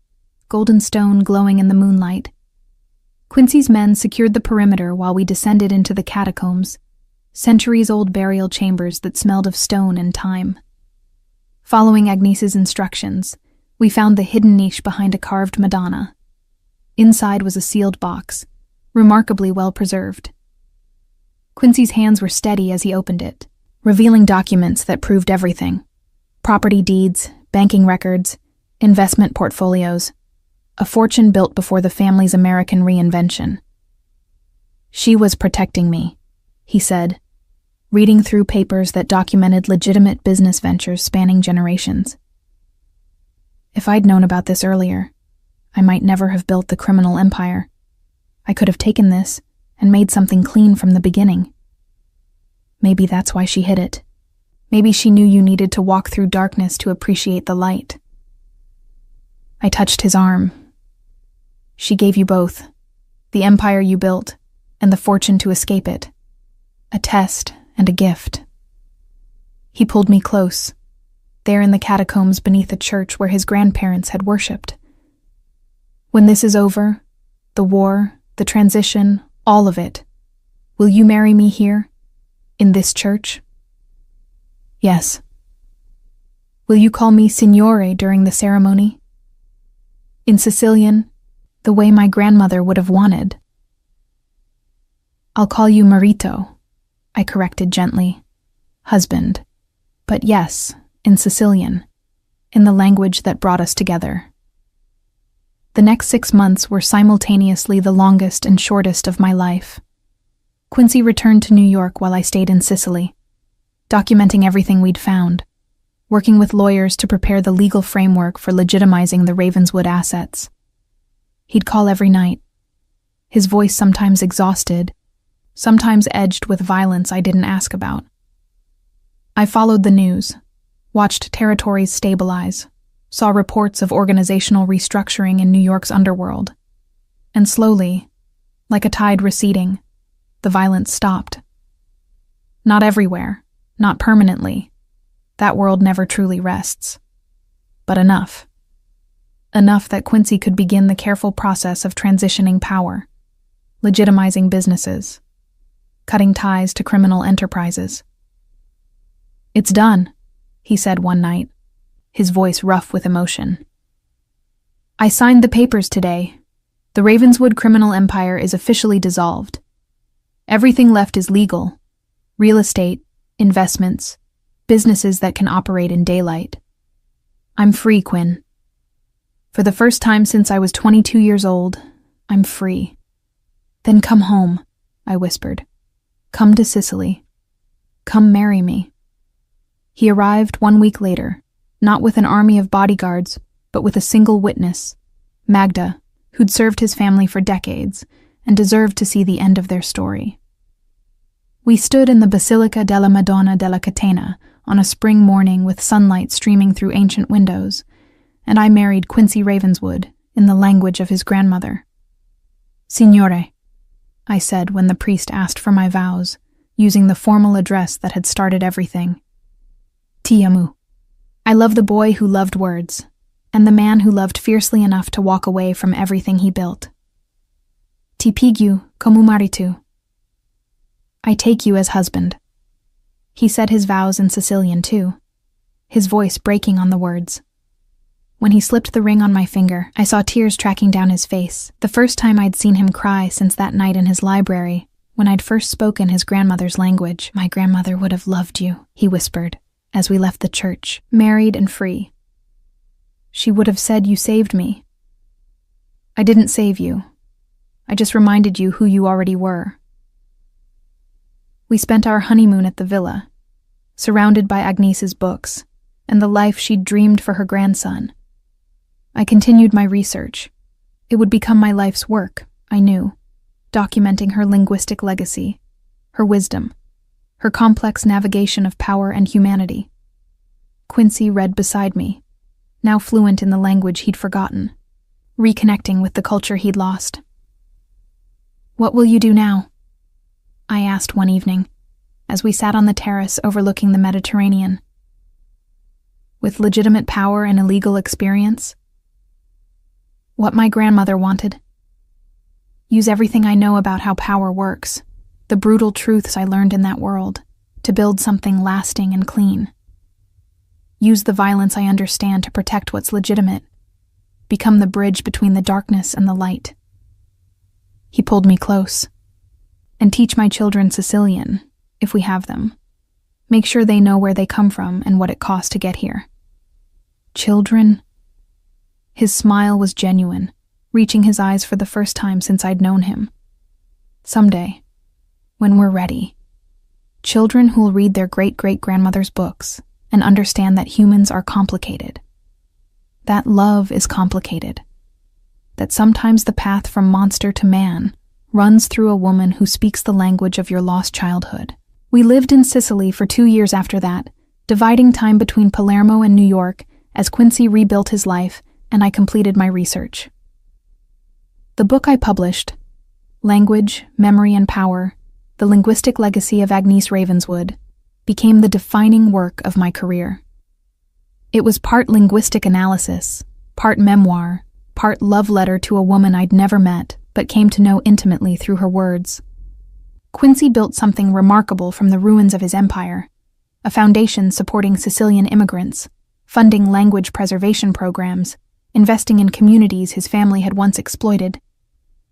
A: golden stone glowing in the moonlight. Quincy's men secured the perimeter while we descended into the catacombs, centuries-old burial chambers that smelled of stone and time. Following Agnese's instructions, we found the hidden niche behind a carved Madonna. Inside was a sealed box, remarkably well preserved. Quincy's hands were steady as he opened it, revealing documents that proved everything: property deeds, banking records, investment portfolios, a fortune built before the family's American reinvention. "She was protecting me," he said, reading through papers that documented legitimate business ventures spanning generations. "If I'd known about this earlier, I might never have built the criminal empire. I could have taken this and made something clean from the beginning. Maybe that's why she hid it. Maybe she knew you needed to walk through darkness to appreciate the light." I touched his arm. "She gave you both, the empire you built and the fortune to escape it. A test and a gift." He pulled me close, there in the catacombs beneath a church where his grandparents had worshipped. "When this is over, the war, the transition, all of it, will you marry me here, in this church?" "Yes." "Will you call me Signore during the ceremony? In Sicilian, the way my grandmother would have wanted." "I'll call you Marito," I corrected gently. "Husband. But yes, in Sicilian, in the language that brought us together." The next 6 months were simultaneously the longest and shortest of my life. Quincy returned to New York while I stayed in Sicily, documenting everything we'd found, working with lawyers to prepare the legal framework for legitimizing the Ravenswood assets. He'd call every night, his voice sometimes exhausted, sometimes edged with violence I didn't ask about. I followed the news, watched territories stabilize, saw reports of organizational restructuring in New York's underworld. And slowly, like a tide receding, the violence stopped. Not everywhere, not permanently. That world never truly rests. But enough. enough that Quincy could begin the careful process of transitioning power, legitimizing businesses, cutting ties to criminal enterprises. "It's done," he said one night, his voice rough with emotion. "I signed the papers today. The Ravenswood criminal empire is officially dissolved. Everything left is legal: real estate, investments, businesses that can operate in daylight. I'm free, Quinn. For the first time since I was 22 years old, I'm free." "Then come home," I whispered. "Come to Sicily. Come marry me." He arrived 1 week later, not with an army of bodyguards, but with a single witness, Magda, who'd served his family for decades and deserved to see the end of their story. We stood in the Basilica della Madonna della Catena on a spring morning with sunlight streaming through ancient windows, and I married Quincy Ravenswood in the language of his grandmother. "Signore," I said when the priest asked for my vows, using the formal address that had started everything. "Ti amo." I love the boy who loved words, and the man who loved fiercely enough to walk away from everything he built. "Ti piglio come marito." I take you as husband. He said his vows in Sicilian too, his voice breaking on the words. When he slipped the ring on my finger, I saw tears tracking down his face, the first time I'd seen him cry since that night in his library, when I'd first spoken his grandmother's language. "My grandmother would have loved you," he whispered, as we left the church, married and free. "She would have said you saved me." "I didn't save you. I just reminded you who you already were." We spent our honeymoon at the villa, surrounded by Agnes's books and the life she'd dreamed for her grandson. I continued my research. It would become my life's work, I knew, documenting her linguistic legacy, her wisdom, her complex navigation of power and humanity. Quincy read beside me, now fluent in the language he'd forgotten, reconnecting with the culture he'd lost. "What will you do now?" I asked one evening, as we sat on the terrace overlooking the Mediterranean. "With legitimate power and illegal experience?" "What my grandmother wanted. Use everything I know about how power works, the brutal truths I learned in that world, to build something lasting and clean. Use the violence I understand to protect what's legitimate, become the bridge between the darkness and the light." He pulled me close. "And teach my children Sicilian, if we have them. Make sure they know where they come from and what it costs to get here." "Children?" His smile was genuine, reaching his eyes for the first time since I'd known him. "Someday, when we're ready. Children who'll read their great-great-grandmother's books and understand that humans are complicated. That love is complicated. That sometimes the path from monster to man runs through a woman who speaks the language of your lost childhood." We lived in Sicily for 2 years after that, dividing time between Palermo and New York as Quincy rebuilt his life and I completed my research. The book I published, Language, Memory, and Power, The Linguistic Legacy of Agnes Ravenswood, became the defining work of my career. It was part linguistic analysis, part memoir, part love letter to a woman I'd never met but came to know intimately through her words. Quincy built something remarkable from the ruins of his empire, a foundation supporting Sicilian immigrants, funding language preservation programs, investing in communities his family had once exploited.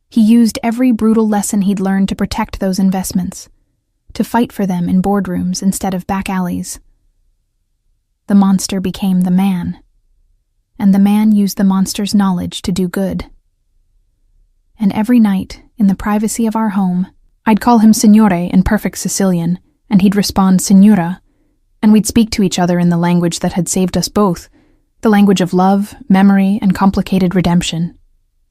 A: He used every brutal lesson he'd learned to protect those investments, to fight for them in boardrooms instead of back alleys. The monster became the man, and the man used the monster's knowledge to do good. And every night, in the privacy of our home, I'd call him Signore in perfect Sicilian, and he'd respond Signora, and we'd speak to each other in the language that had saved us both, the language of love, memory, and complicated redemption.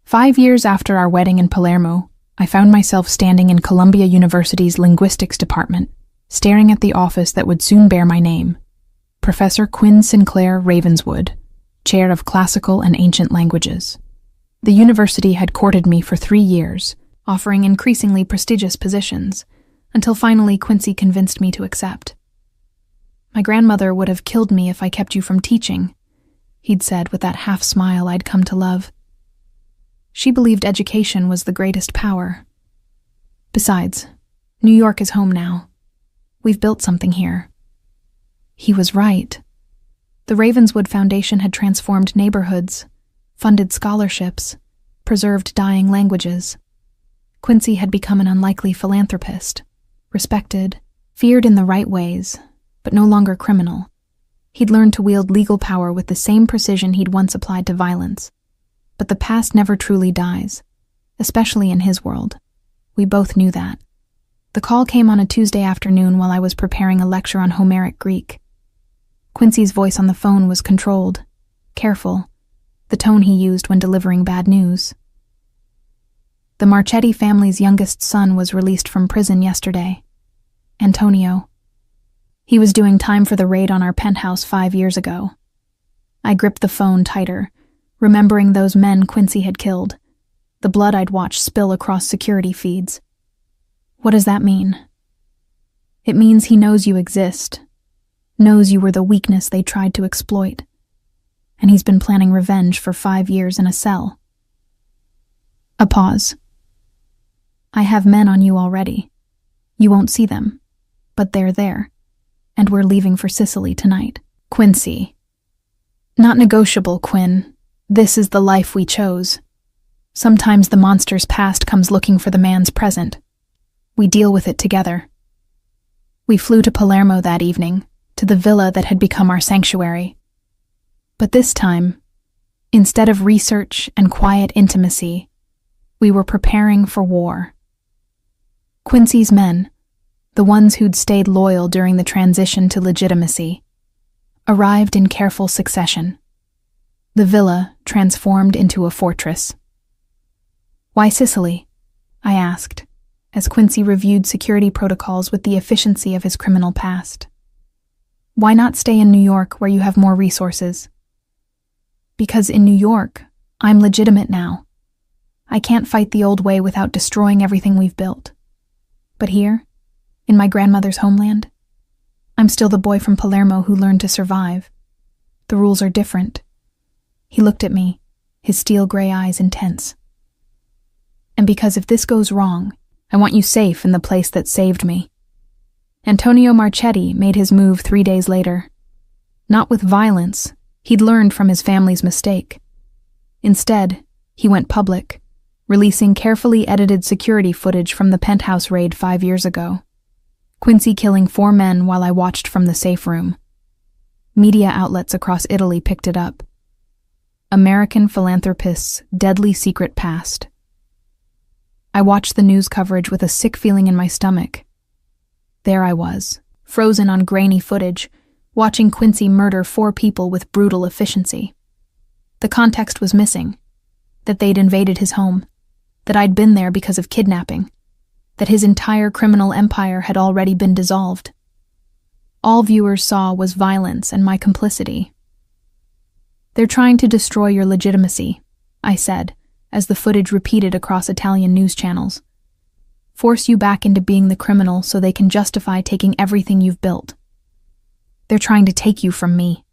A: 5 years after our wedding in Palermo, I found myself standing in Columbia University's linguistics department, staring at the office that would soon bear my name, Professor Quinn Sinclair Ravenswood, Chair of Classical and Ancient Languages. The university had courted me for 3 years, offering increasingly prestigious positions, until finally Quincy convinced me to accept. "My grandmother would have killed me if I kept you from teaching," he'd said with that half-smile I'd come to love. She believed education was the greatest power. Besides, New York is home now. We've built something here. He was right. The Ravenswood Foundation had transformed neighborhoods, funded scholarships, preserved dying languages. Quincy had become an unlikely philanthropist, respected, feared in the right ways, but no longer criminal. He'd learned to wield legal power with the same precision he'd once applied to violence. But the past never truly dies, especially in his world. We both knew that. The call came on a Tuesday afternoon while I was preparing a lecture on Homeric Greek. Quincy's voice on the phone was controlled, careful, the tone he used when delivering bad news. The Marchetti family's youngest son was released from prison yesterday. Antonio. He was doing time for the raid on our penthouse 5 years ago. I gripped the phone tighter, remembering those men Quincy had killed, the blood I'd watched spill across security feeds. What does that mean? It means he knows you exist, knows you were the weakness they tried to exploit, and he's been planning revenge for 5 years in a cell. A pause. I have men on you already. You won't see them, but they're there, and we're leaving for Sicily tonight. Quincy. Not negotiable, Quinn. This is the life we chose. Sometimes the monster's past comes looking for the man's present. We deal with it together. We flew to Palermo that evening, to the villa that had become our sanctuary. But this time, instead of research and quiet intimacy, we were preparing for war. Quincy's men, the ones who'd stayed loyal during the transition to legitimacy, arrived in careful succession. The villa transformed into a fortress. Why Sicily? I asked, as Quincy reviewed security protocols with the efficiency of his criminal past. Why not stay in New York where you have more resources? Because in New York, I'm legitimate now. I can't fight the old way without destroying everything we've built. But here, in my grandmother's homeland, I'm still the boy from Palermo who learned to survive. The rules are different. He looked at me, his steel gray eyes intense. And because if this goes wrong, I want you safe in the place that saved me. Antonio Marchetti made his move 3 days later. Not with violence. He'd learned from his family's mistake. Instead, he went public, releasing carefully edited security footage from the penthouse raid 5 years ago. Quincy killing 4 men while I watched from the safe room. Media outlets across Italy picked it up. American philanthropist's deadly secret past. I watched the news coverage with a sick feeling in my stomach. There I was, frozen on grainy footage, watching Quincy murder 4 people with brutal efficiency. The context was missing. That they'd invaded his home. That I'd been there because of kidnapping. That his entire criminal empire had already been dissolved. All viewers saw was violence and my complicity. They're trying to destroy your legitimacy, I said, as the footage repeated across Italian news channels. Force you back into being the criminal so they can justify taking everything you've built. They're trying to take you from me.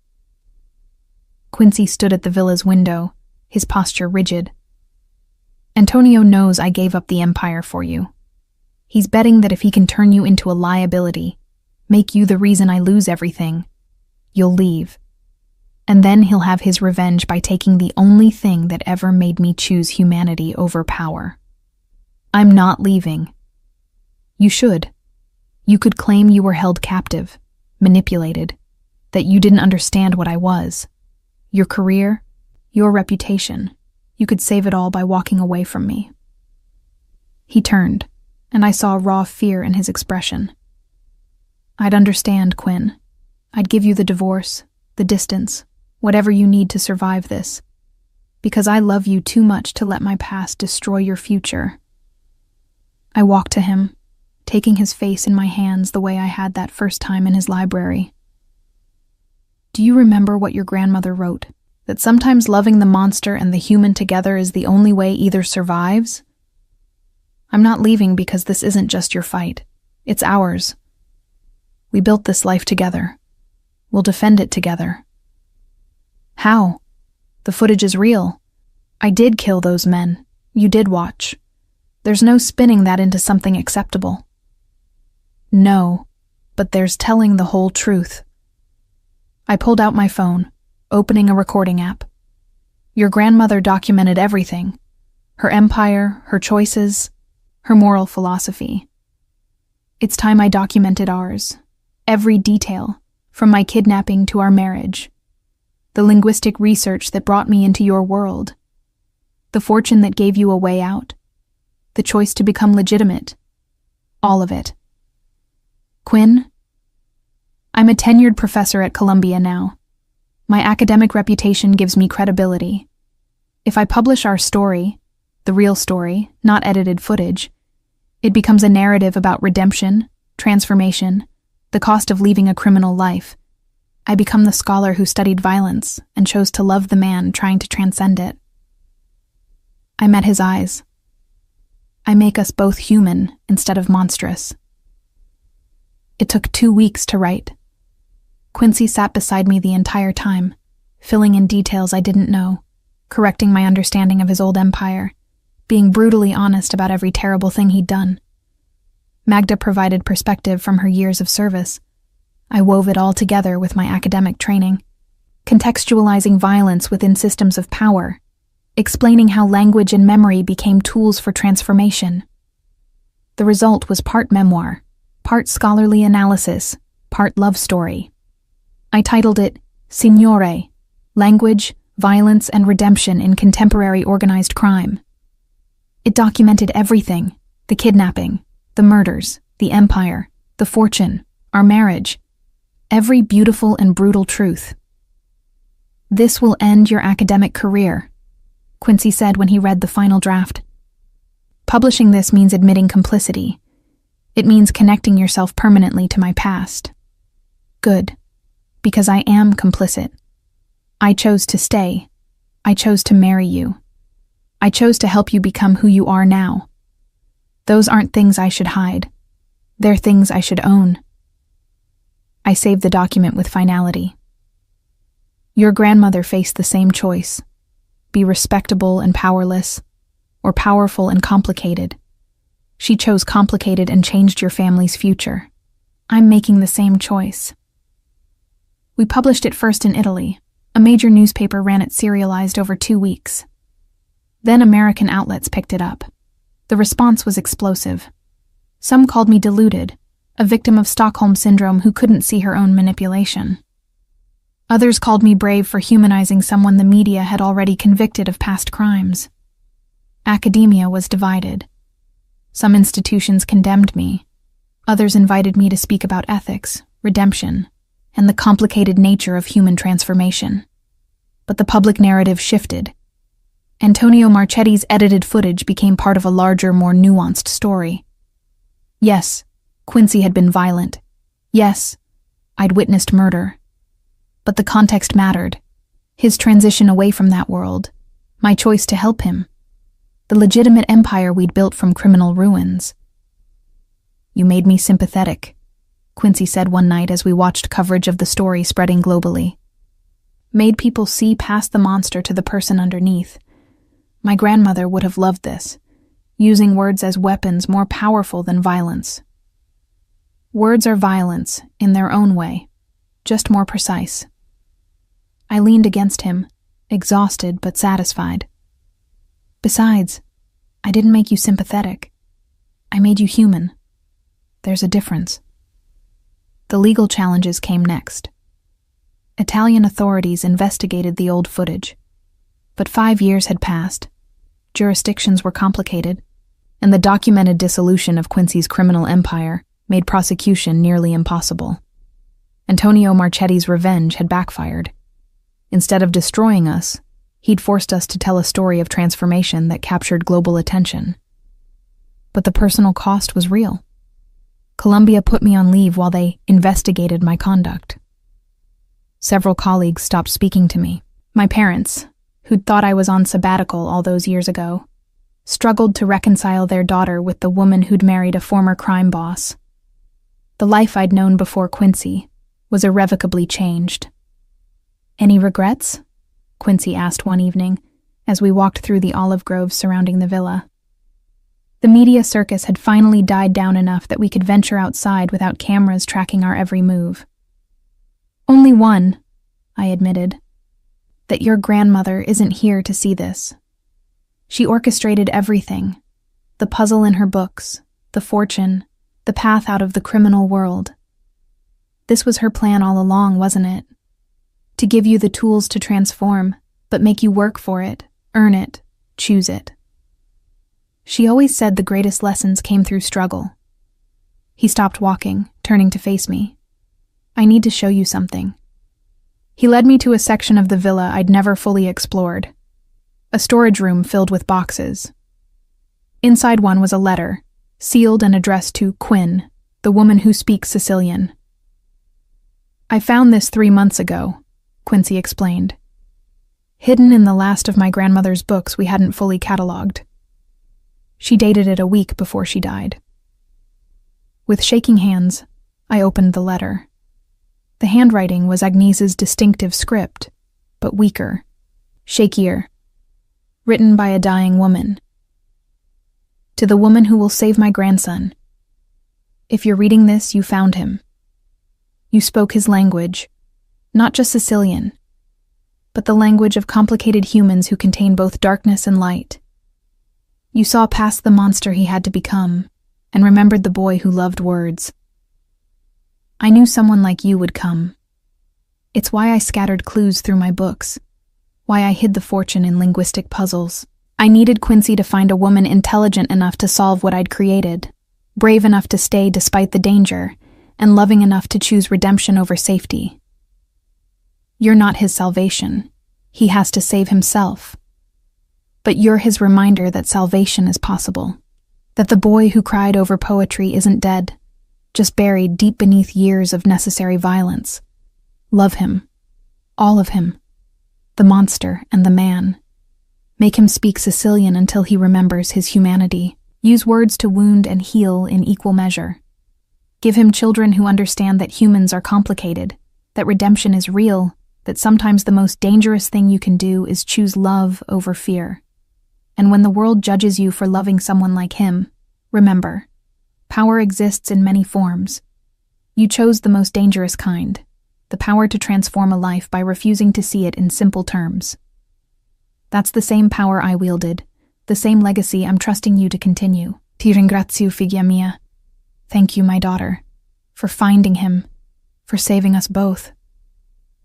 A: Quincy stood at the villa's window, his posture rigid. Antonio knows I gave up the empire for you. He's betting that if he can turn you into a liability, make you the reason I lose everything, you'll leave. And then he'll have his revenge by taking the only thing that ever made me choose humanity over power. I'm not leaving. You should. You could claim you were held captive, manipulated, that you didn't understand what I was. Your career, your reputation. You could save it all by walking away from me. He turned, and I saw raw fear in his expression. I'd understand, Quinn. I'd give you the divorce, the distance, whatever you need to survive this, because I love you too much to let my past destroy your future. I walked to him, taking his face in my hands the way I had that first time in his library. Do you remember what your grandmother wrote? That sometimes loving the monster and the human together is the only way either survives? I'm not leaving because this isn't just your fight. It's ours. We built this life together. We'll defend it together. How? The footage is real. I did kill those men. You did watch. There's no spinning that into something acceptable. No, but there's telling the whole truth. I pulled out my phone, opening a recording app. Your grandmother documented everything. Her empire, her choices, her moral philosophy. It's time I documented ours. Every detail, from my kidnapping to our marriage. The linguistic research that brought me into your world. The fortune that gave you a way out. The choice to become legitimate. All of it. Quinn, I'm a tenured professor at Columbia now. My academic reputation gives me credibility. If I publish our story, the real story, not edited footage, it becomes a narrative about redemption, transformation, the cost of leaving a criminal life. I become the scholar who studied violence and chose to love the man trying to transcend it. I met his eyes. I make us both human instead of monstrous. It took 2 weeks to write. Quincy sat beside me the entire time, filling in details I didn't know, correcting my understanding of his old empire, being brutally honest about every terrible thing he'd done. Magda provided perspective from her years of service. I wove it all together with my academic training, contextualizing violence within systems of power, explaining how language and memory became tools for transformation. The result was part memoir, part scholarly analysis, part love story. I titled it Signore, Language, Violence, and Redemption in Contemporary Organized Crime. It documented everything: the kidnapping, the murders, the empire, the fortune, our marriage, every beautiful and brutal truth. This will end your academic career, Quincy said when he read the final draft. Publishing this means admitting complicity. It means connecting yourself permanently to my past. Good, because I am complicit. I chose to stay. I chose to marry you. I chose to help you become who you are now. Those aren't things I should hide. They're things I should own. I saved the document with finality. Your grandmother faced the same choice: be respectable and powerless, or powerful and complicated. She chose complicated and changed your family's future. I'm making the same choice. We published it first in Italy. A major newspaper ran it serialized over 2 weeks. Then American outlets picked it up. The response was explosive. Some called me deluded, a victim of Stockholm Syndrome who couldn't see her own manipulation. Others called me brave for humanizing someone the media had already convicted of past crimes. Academia was divided. Some institutions condemned me. Others invited me to speak about ethics, redemption, and the complicated nature of human transformation. But the public narrative shifted. Antonio Marchetti's edited footage became part of a larger, more nuanced story. Yes, Quincy had been violent. Yes, I'd witnessed murder. But the context mattered. His transition away from that world. My choice to help him. The legitimate empire we'd built from criminal ruins. You made me sympathetic, Quincy said one night as we watched coverage of the story spreading globally. Made people see past the monster to the person underneath. My grandmother would have loved this, using words as weapons more powerful than violence. Words are violence, in their own way, just more precise. I leaned against him, exhausted but satisfied. Besides, I didn't make you sympathetic. I made you human. There's a difference. The legal challenges came next. Italian authorities investigated the old footage. But 5 years had passed. Jurisdictions were complicated, and the documented dissolution of Quincy's criminal empire made prosecution nearly impossible. Antonio Marchetti's revenge had backfired. Instead of destroying us, he'd forced us to tell a story of transformation that captured global attention. But the personal cost was real. Columbia put me on leave while they investigated my conduct. Several colleagues stopped speaking to me. My parents, who'd thought I was on sabbatical all those years ago, struggled to reconcile their daughter with the woman who'd married a former crime boss. The life I'd known before Quincy was irrevocably changed. Any regrets? Quincy asked one evening, as we walked through the olive groves surrounding the villa. The media circus had finally died down enough that we could venture outside without cameras tracking our every move. Only one, I admitted, that your grandmother isn't here to see this. She orchestrated everything, the puzzle in her books, the fortune, the path out of the criminal world. This was her plan all along, wasn't it? To give you the tools to transform, but make you work for it, earn it, choose it. She always said the greatest lessons came through struggle. He stopped walking, turning to face me. I need to show you something. He led me to a section of the villa I'd never fully explored. A storage room filled with boxes. Inside one was a letter, sealed and addressed to Quinn, the woman who speaks Sicilian. I found this 3 months ago, Quincy explained. Hidden in the last of my grandmother's books we hadn't fully catalogued. She dated it a week before she died. With shaking hands, I opened the letter. The handwriting was Agnese's distinctive script, but weaker, shakier, written by a dying woman. To the woman who will save my grandson. If you're reading this, you found him. You spoke his language, not just Sicilian, but the language of complicated humans who contain both darkness and light. You saw past the monster he had to become, and remembered the boy who loved words. I knew someone like you would come. It's why I scattered clues through my books, why I hid the fortune in linguistic puzzles. I needed Quincy to find a woman intelligent enough to solve what I'd created, brave enough to stay despite the danger, and loving enough to choose redemption over safety. You're not his salvation. He has to save himself. But you're his reminder that salvation is possible, that the boy who cried over poetry isn't dead, just buried deep beneath years of necessary violence. Love him. All of him. The monster and the man. Make him speak Sicilian until he remembers his humanity. Use words to wound and heal in equal measure. Give him children who understand that humans are complicated, that redemption is real, that sometimes the most dangerous thing you can do is choose love over fear. And when the world judges you for loving someone like him, remember, power exists in many forms. You chose the most dangerous kind, the power to transform a life by refusing to see it in simple terms. That's the same power I wielded, the same legacy I'm trusting you to continue. Ti ringrazio, figlia mia. Thank you, my daughter, for finding him, for saving us both.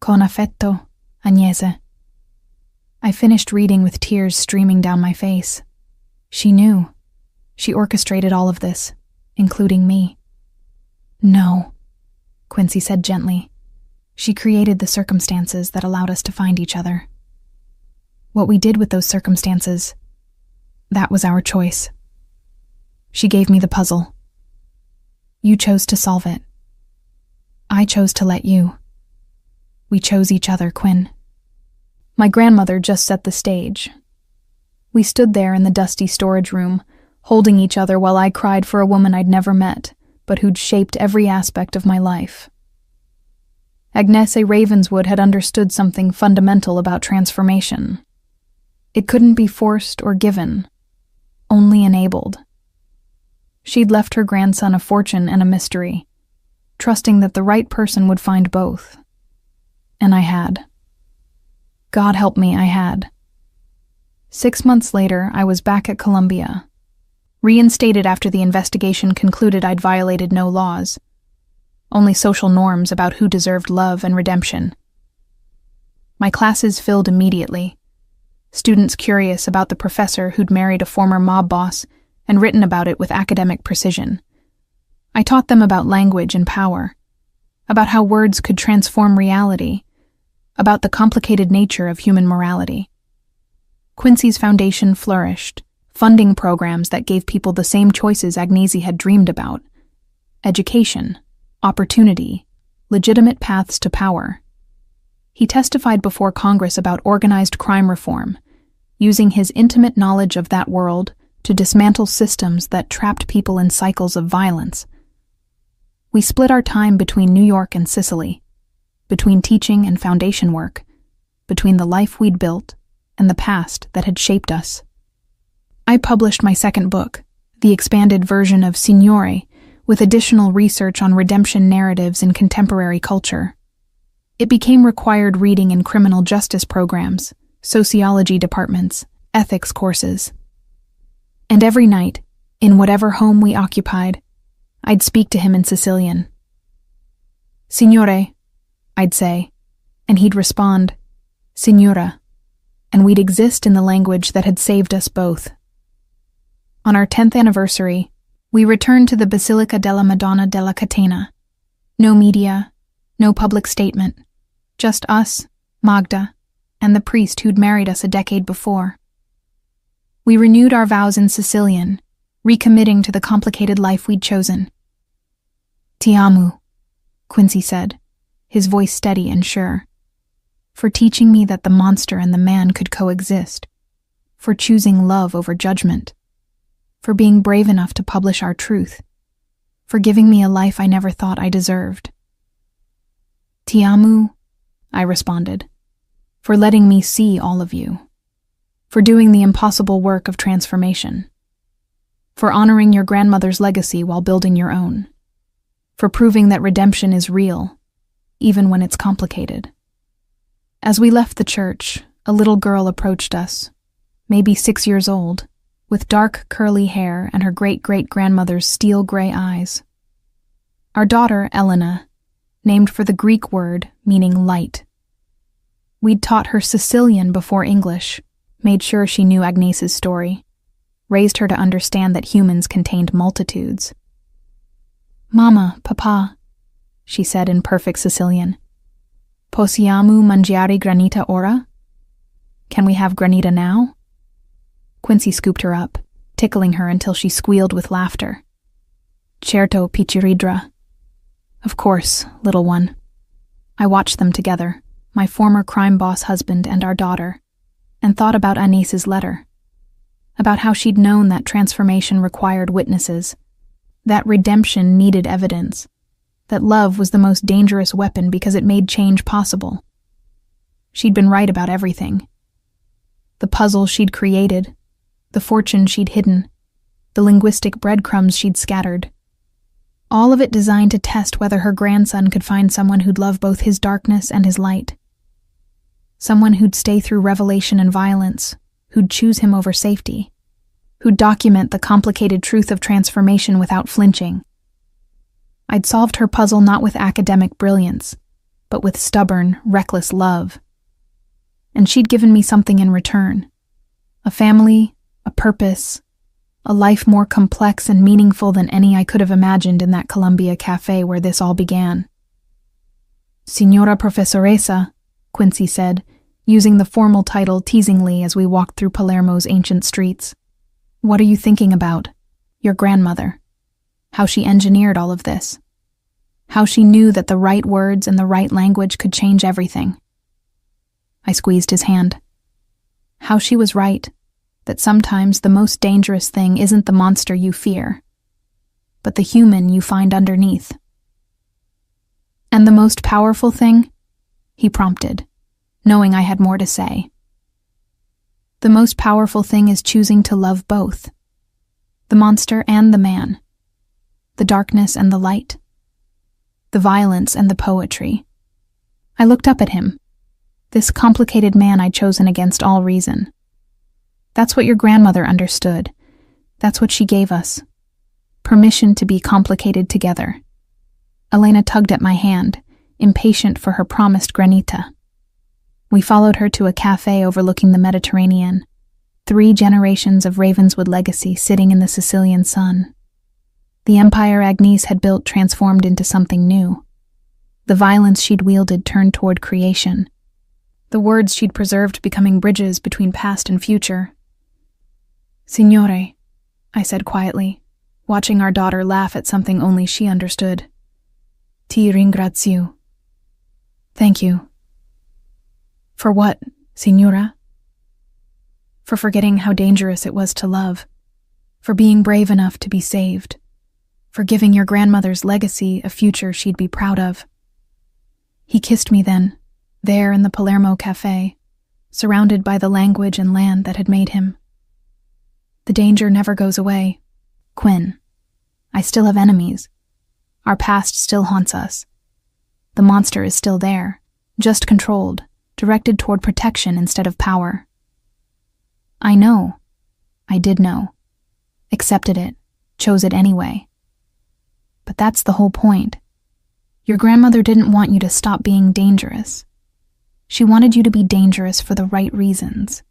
A: Con affetto, Agnese. I finished reading with tears streaming down my face. She knew. She orchestrated all of this, including me. No, Quincy said gently. She created the circumstances that allowed us to find each other. What we did with those circumstances, that was our choice. She gave me the puzzle. You chose to solve it. I chose to let you. We chose each other, Quinn. My grandmother just set the stage. We stood there in the dusty storage room, holding each other while I cried for a woman I'd never met, but who'd shaped every aspect of my life. Agnese Ravenswood had understood something fundamental about transformation. It couldn't be forced or given, only enabled. She'd left her grandson a fortune and a mystery, trusting that the right person would find both. And I had. God help me, I had. 6 months later, I was back at Columbia, reinstated after the investigation concluded I'd violated no laws, only social norms about who deserved love and redemption. My classes filled immediately, students curious about the professor who'd married a former mob boss and written about it with academic precision. I taught them about language and power, about how words could transform reality, about the complicated nature of human morality. Quincy's foundation flourished, funding programs that gave people the same choices Agnese had dreamed about: education, opportunity, legitimate paths to power. He testified before Congress about organized crime reform, using his intimate knowledge of that world to dismantle systems that trapped people in cycles of violence. We split our time between New York and Sicily, between teaching and foundation work, between the life we'd built and the past that had shaped us. I published my second book, the expanded version of Signore, with additional research on redemption narratives in contemporary culture. It became required reading in criminal justice programs, sociology departments, ethics courses. And every night, in whatever home we occupied, I'd speak to him in Sicilian. Signore, I'd say, and he'd respond, Signora, and we'd exist in the language that had saved us both. On our 10th anniversary, we returned to the Basilica della Madonna della Catena. No media, no public statement, just us, Magda, and the priest who'd married us a decade before. We renewed our vows in Sicilian, recommitting to the complicated life we'd chosen. Ti amo, Quincy said, his voice steady and sure, for teaching me that the monster and the man could coexist, for choosing love over judgment, for being brave enough to publish our truth, for giving me a life I never thought I deserved. Ti amo, I responded, for letting me see all of you, for doing the impossible work of transformation, for honoring your grandmother's legacy while building your own, for proving that redemption is real, even when it's complicated. As we left the church, a little girl approached us, maybe 6 years old, with dark curly hair and her great-great-grandmother's steel gray eyes. Our daughter, Elena, named for the Greek word meaning light. We'd taught her Sicilian before English, made sure she knew Agnes's story, raised her to understand that humans contained multitudes. Mama, Papa, she said in perfect Sicilian. Possiamo mangiare granita ora? Can we have granita now? Quincy scooped her up, tickling her until she squealed with laughter. Certo, picciridra. Of course, little one. I watched them together, my former crime boss husband and our daughter, and thought about Agnes's letter, about how she'd known that transformation required witnesses, that redemption needed evidence, that love was the most dangerous weapon because it made change possible. She'd been right about everything. The puzzle she'd created, the fortune she'd hidden, the linguistic breadcrumbs she'd scattered. All of it designed to test whether her grandson could find someone who'd love both his darkness and his light. Someone who'd stay through revelation and violence, who'd choose him over safety, who'd document the complicated truth of transformation without flinching. I'd solved her puzzle not with academic brilliance, but with stubborn, reckless love. And she'd given me something in return. A family, a purpose, a life more complex and meaningful than any I could have imagined in that Columbia cafe where this all began. Signora Professoressa, Quincy said, using the formal title teasingly as we walked through Palermo's ancient streets. What are you thinking about? Your grandmother. How she engineered all of this. How she knew that the right words and the right language could change everything. I squeezed his hand. How she was right, that sometimes the most dangerous thing isn't the monster you fear, but the human you find underneath. And the most powerful thing? He prompted, knowing I had more to say. The most powerful thing is choosing to love both, the monster and the man, the darkness and the light, the violence and the poetry. I looked up at him, this complicated man I'd chosen against all reason. That's what your grandmother understood. That's what she gave us. Permission to be complicated together. Elena tugged at my hand, impatient for her promised granita. We followed her to a cafe overlooking the Mediterranean, 3 generations of Ravenswood legacy sitting in the Sicilian sun. The empire Agnes had built transformed into something new. The violence she'd wielded turned toward creation. The words she'd preserved becoming bridges between past and future. Signore, I said quietly, watching our daughter laugh at something only she understood. Ti ringrazio. Thank you. For what, Signora? For forgetting how dangerous it was to love, for being brave enough to be saved, for giving your grandmother's legacy a future she'd be proud of. He kissed me then, there in the Palermo cafe, surrounded by the language and land that had made him. The danger never goes away. Quinn, I still have enemies. Our past still haunts us. The monster is still there, just controlled, directed toward protection instead of power. I know. I did know. Accepted it, chose it anyway. But that's the whole point. Your grandmother didn't want you to stop being dangerous. She wanted you to be dangerous for the right reasons.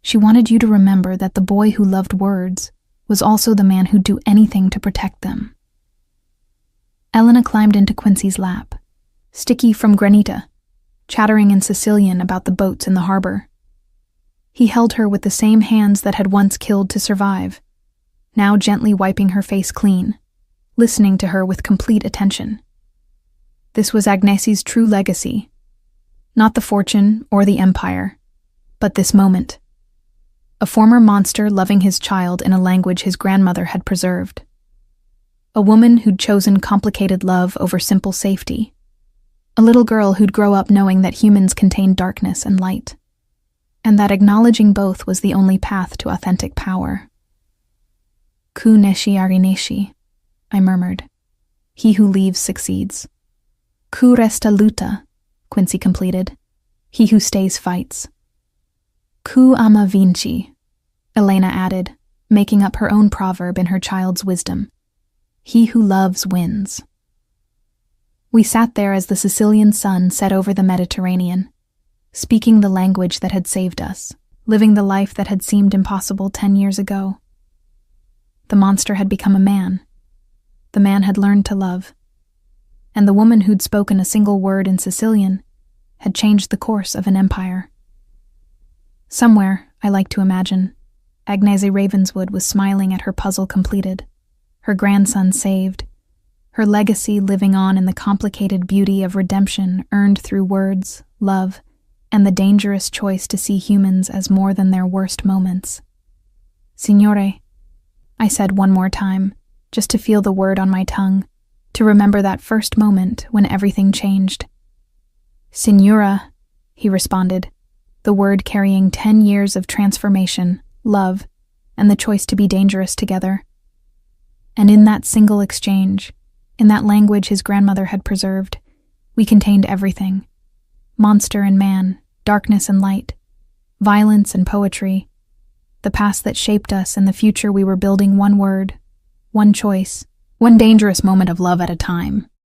A: She wanted you to remember that the boy who loved words was also the man who'd do anything to protect them. Elena climbed into Quincy's lap, sticky from granita, chattering in Sicilian about the boats in the harbor. He held her with the same hands that had once killed to survive, now gently wiping her face clean, listening to her with complete attention. This was Agnesi's true legacy, not the fortune or the empire, but this moment. A former monster loving his child in a language his grandmother had preserved. A woman who'd chosen complicated love over simple safety. A little girl who'd grow up knowing that humans contained darkness and light, and that acknowledging both was the only path to authentic power. Ku neshi arineshi, I murmured. He who leaves succeeds. Ku resta luta, Quincy completed. He who stays fights. Ku ama vinci, Elena added, making up her own proverb in her child's wisdom. He who loves wins. We sat there as the Sicilian sun set over the Mediterranean, speaking the language that had saved us, living the life that had seemed impossible 10 years ago. The monster had become a man. The man had learned to love. And the woman who'd spoken a single word in Sicilian had changed the course of an empire. Somewhere, I like to imagine, Agnese Ravenswood was smiling at her puzzle completed, her grandson saved, her legacy living on in the complicated beauty of redemption earned through words, love, and the dangerous choice to see humans as more than their worst moments. Signore, I said one more time, just to feel the word on my tongue, to remember that first moment when everything changed. Signora, he responded, the word carrying 10 years of transformation, love, and the choice to be dangerous together. And in that single exchange, in that language his grandmother had preserved, we contained everything. Monster and man, darkness and light, violence and poetry, the past that shaped us and the future we were building one word, one choice, one dangerous moment of love at a time.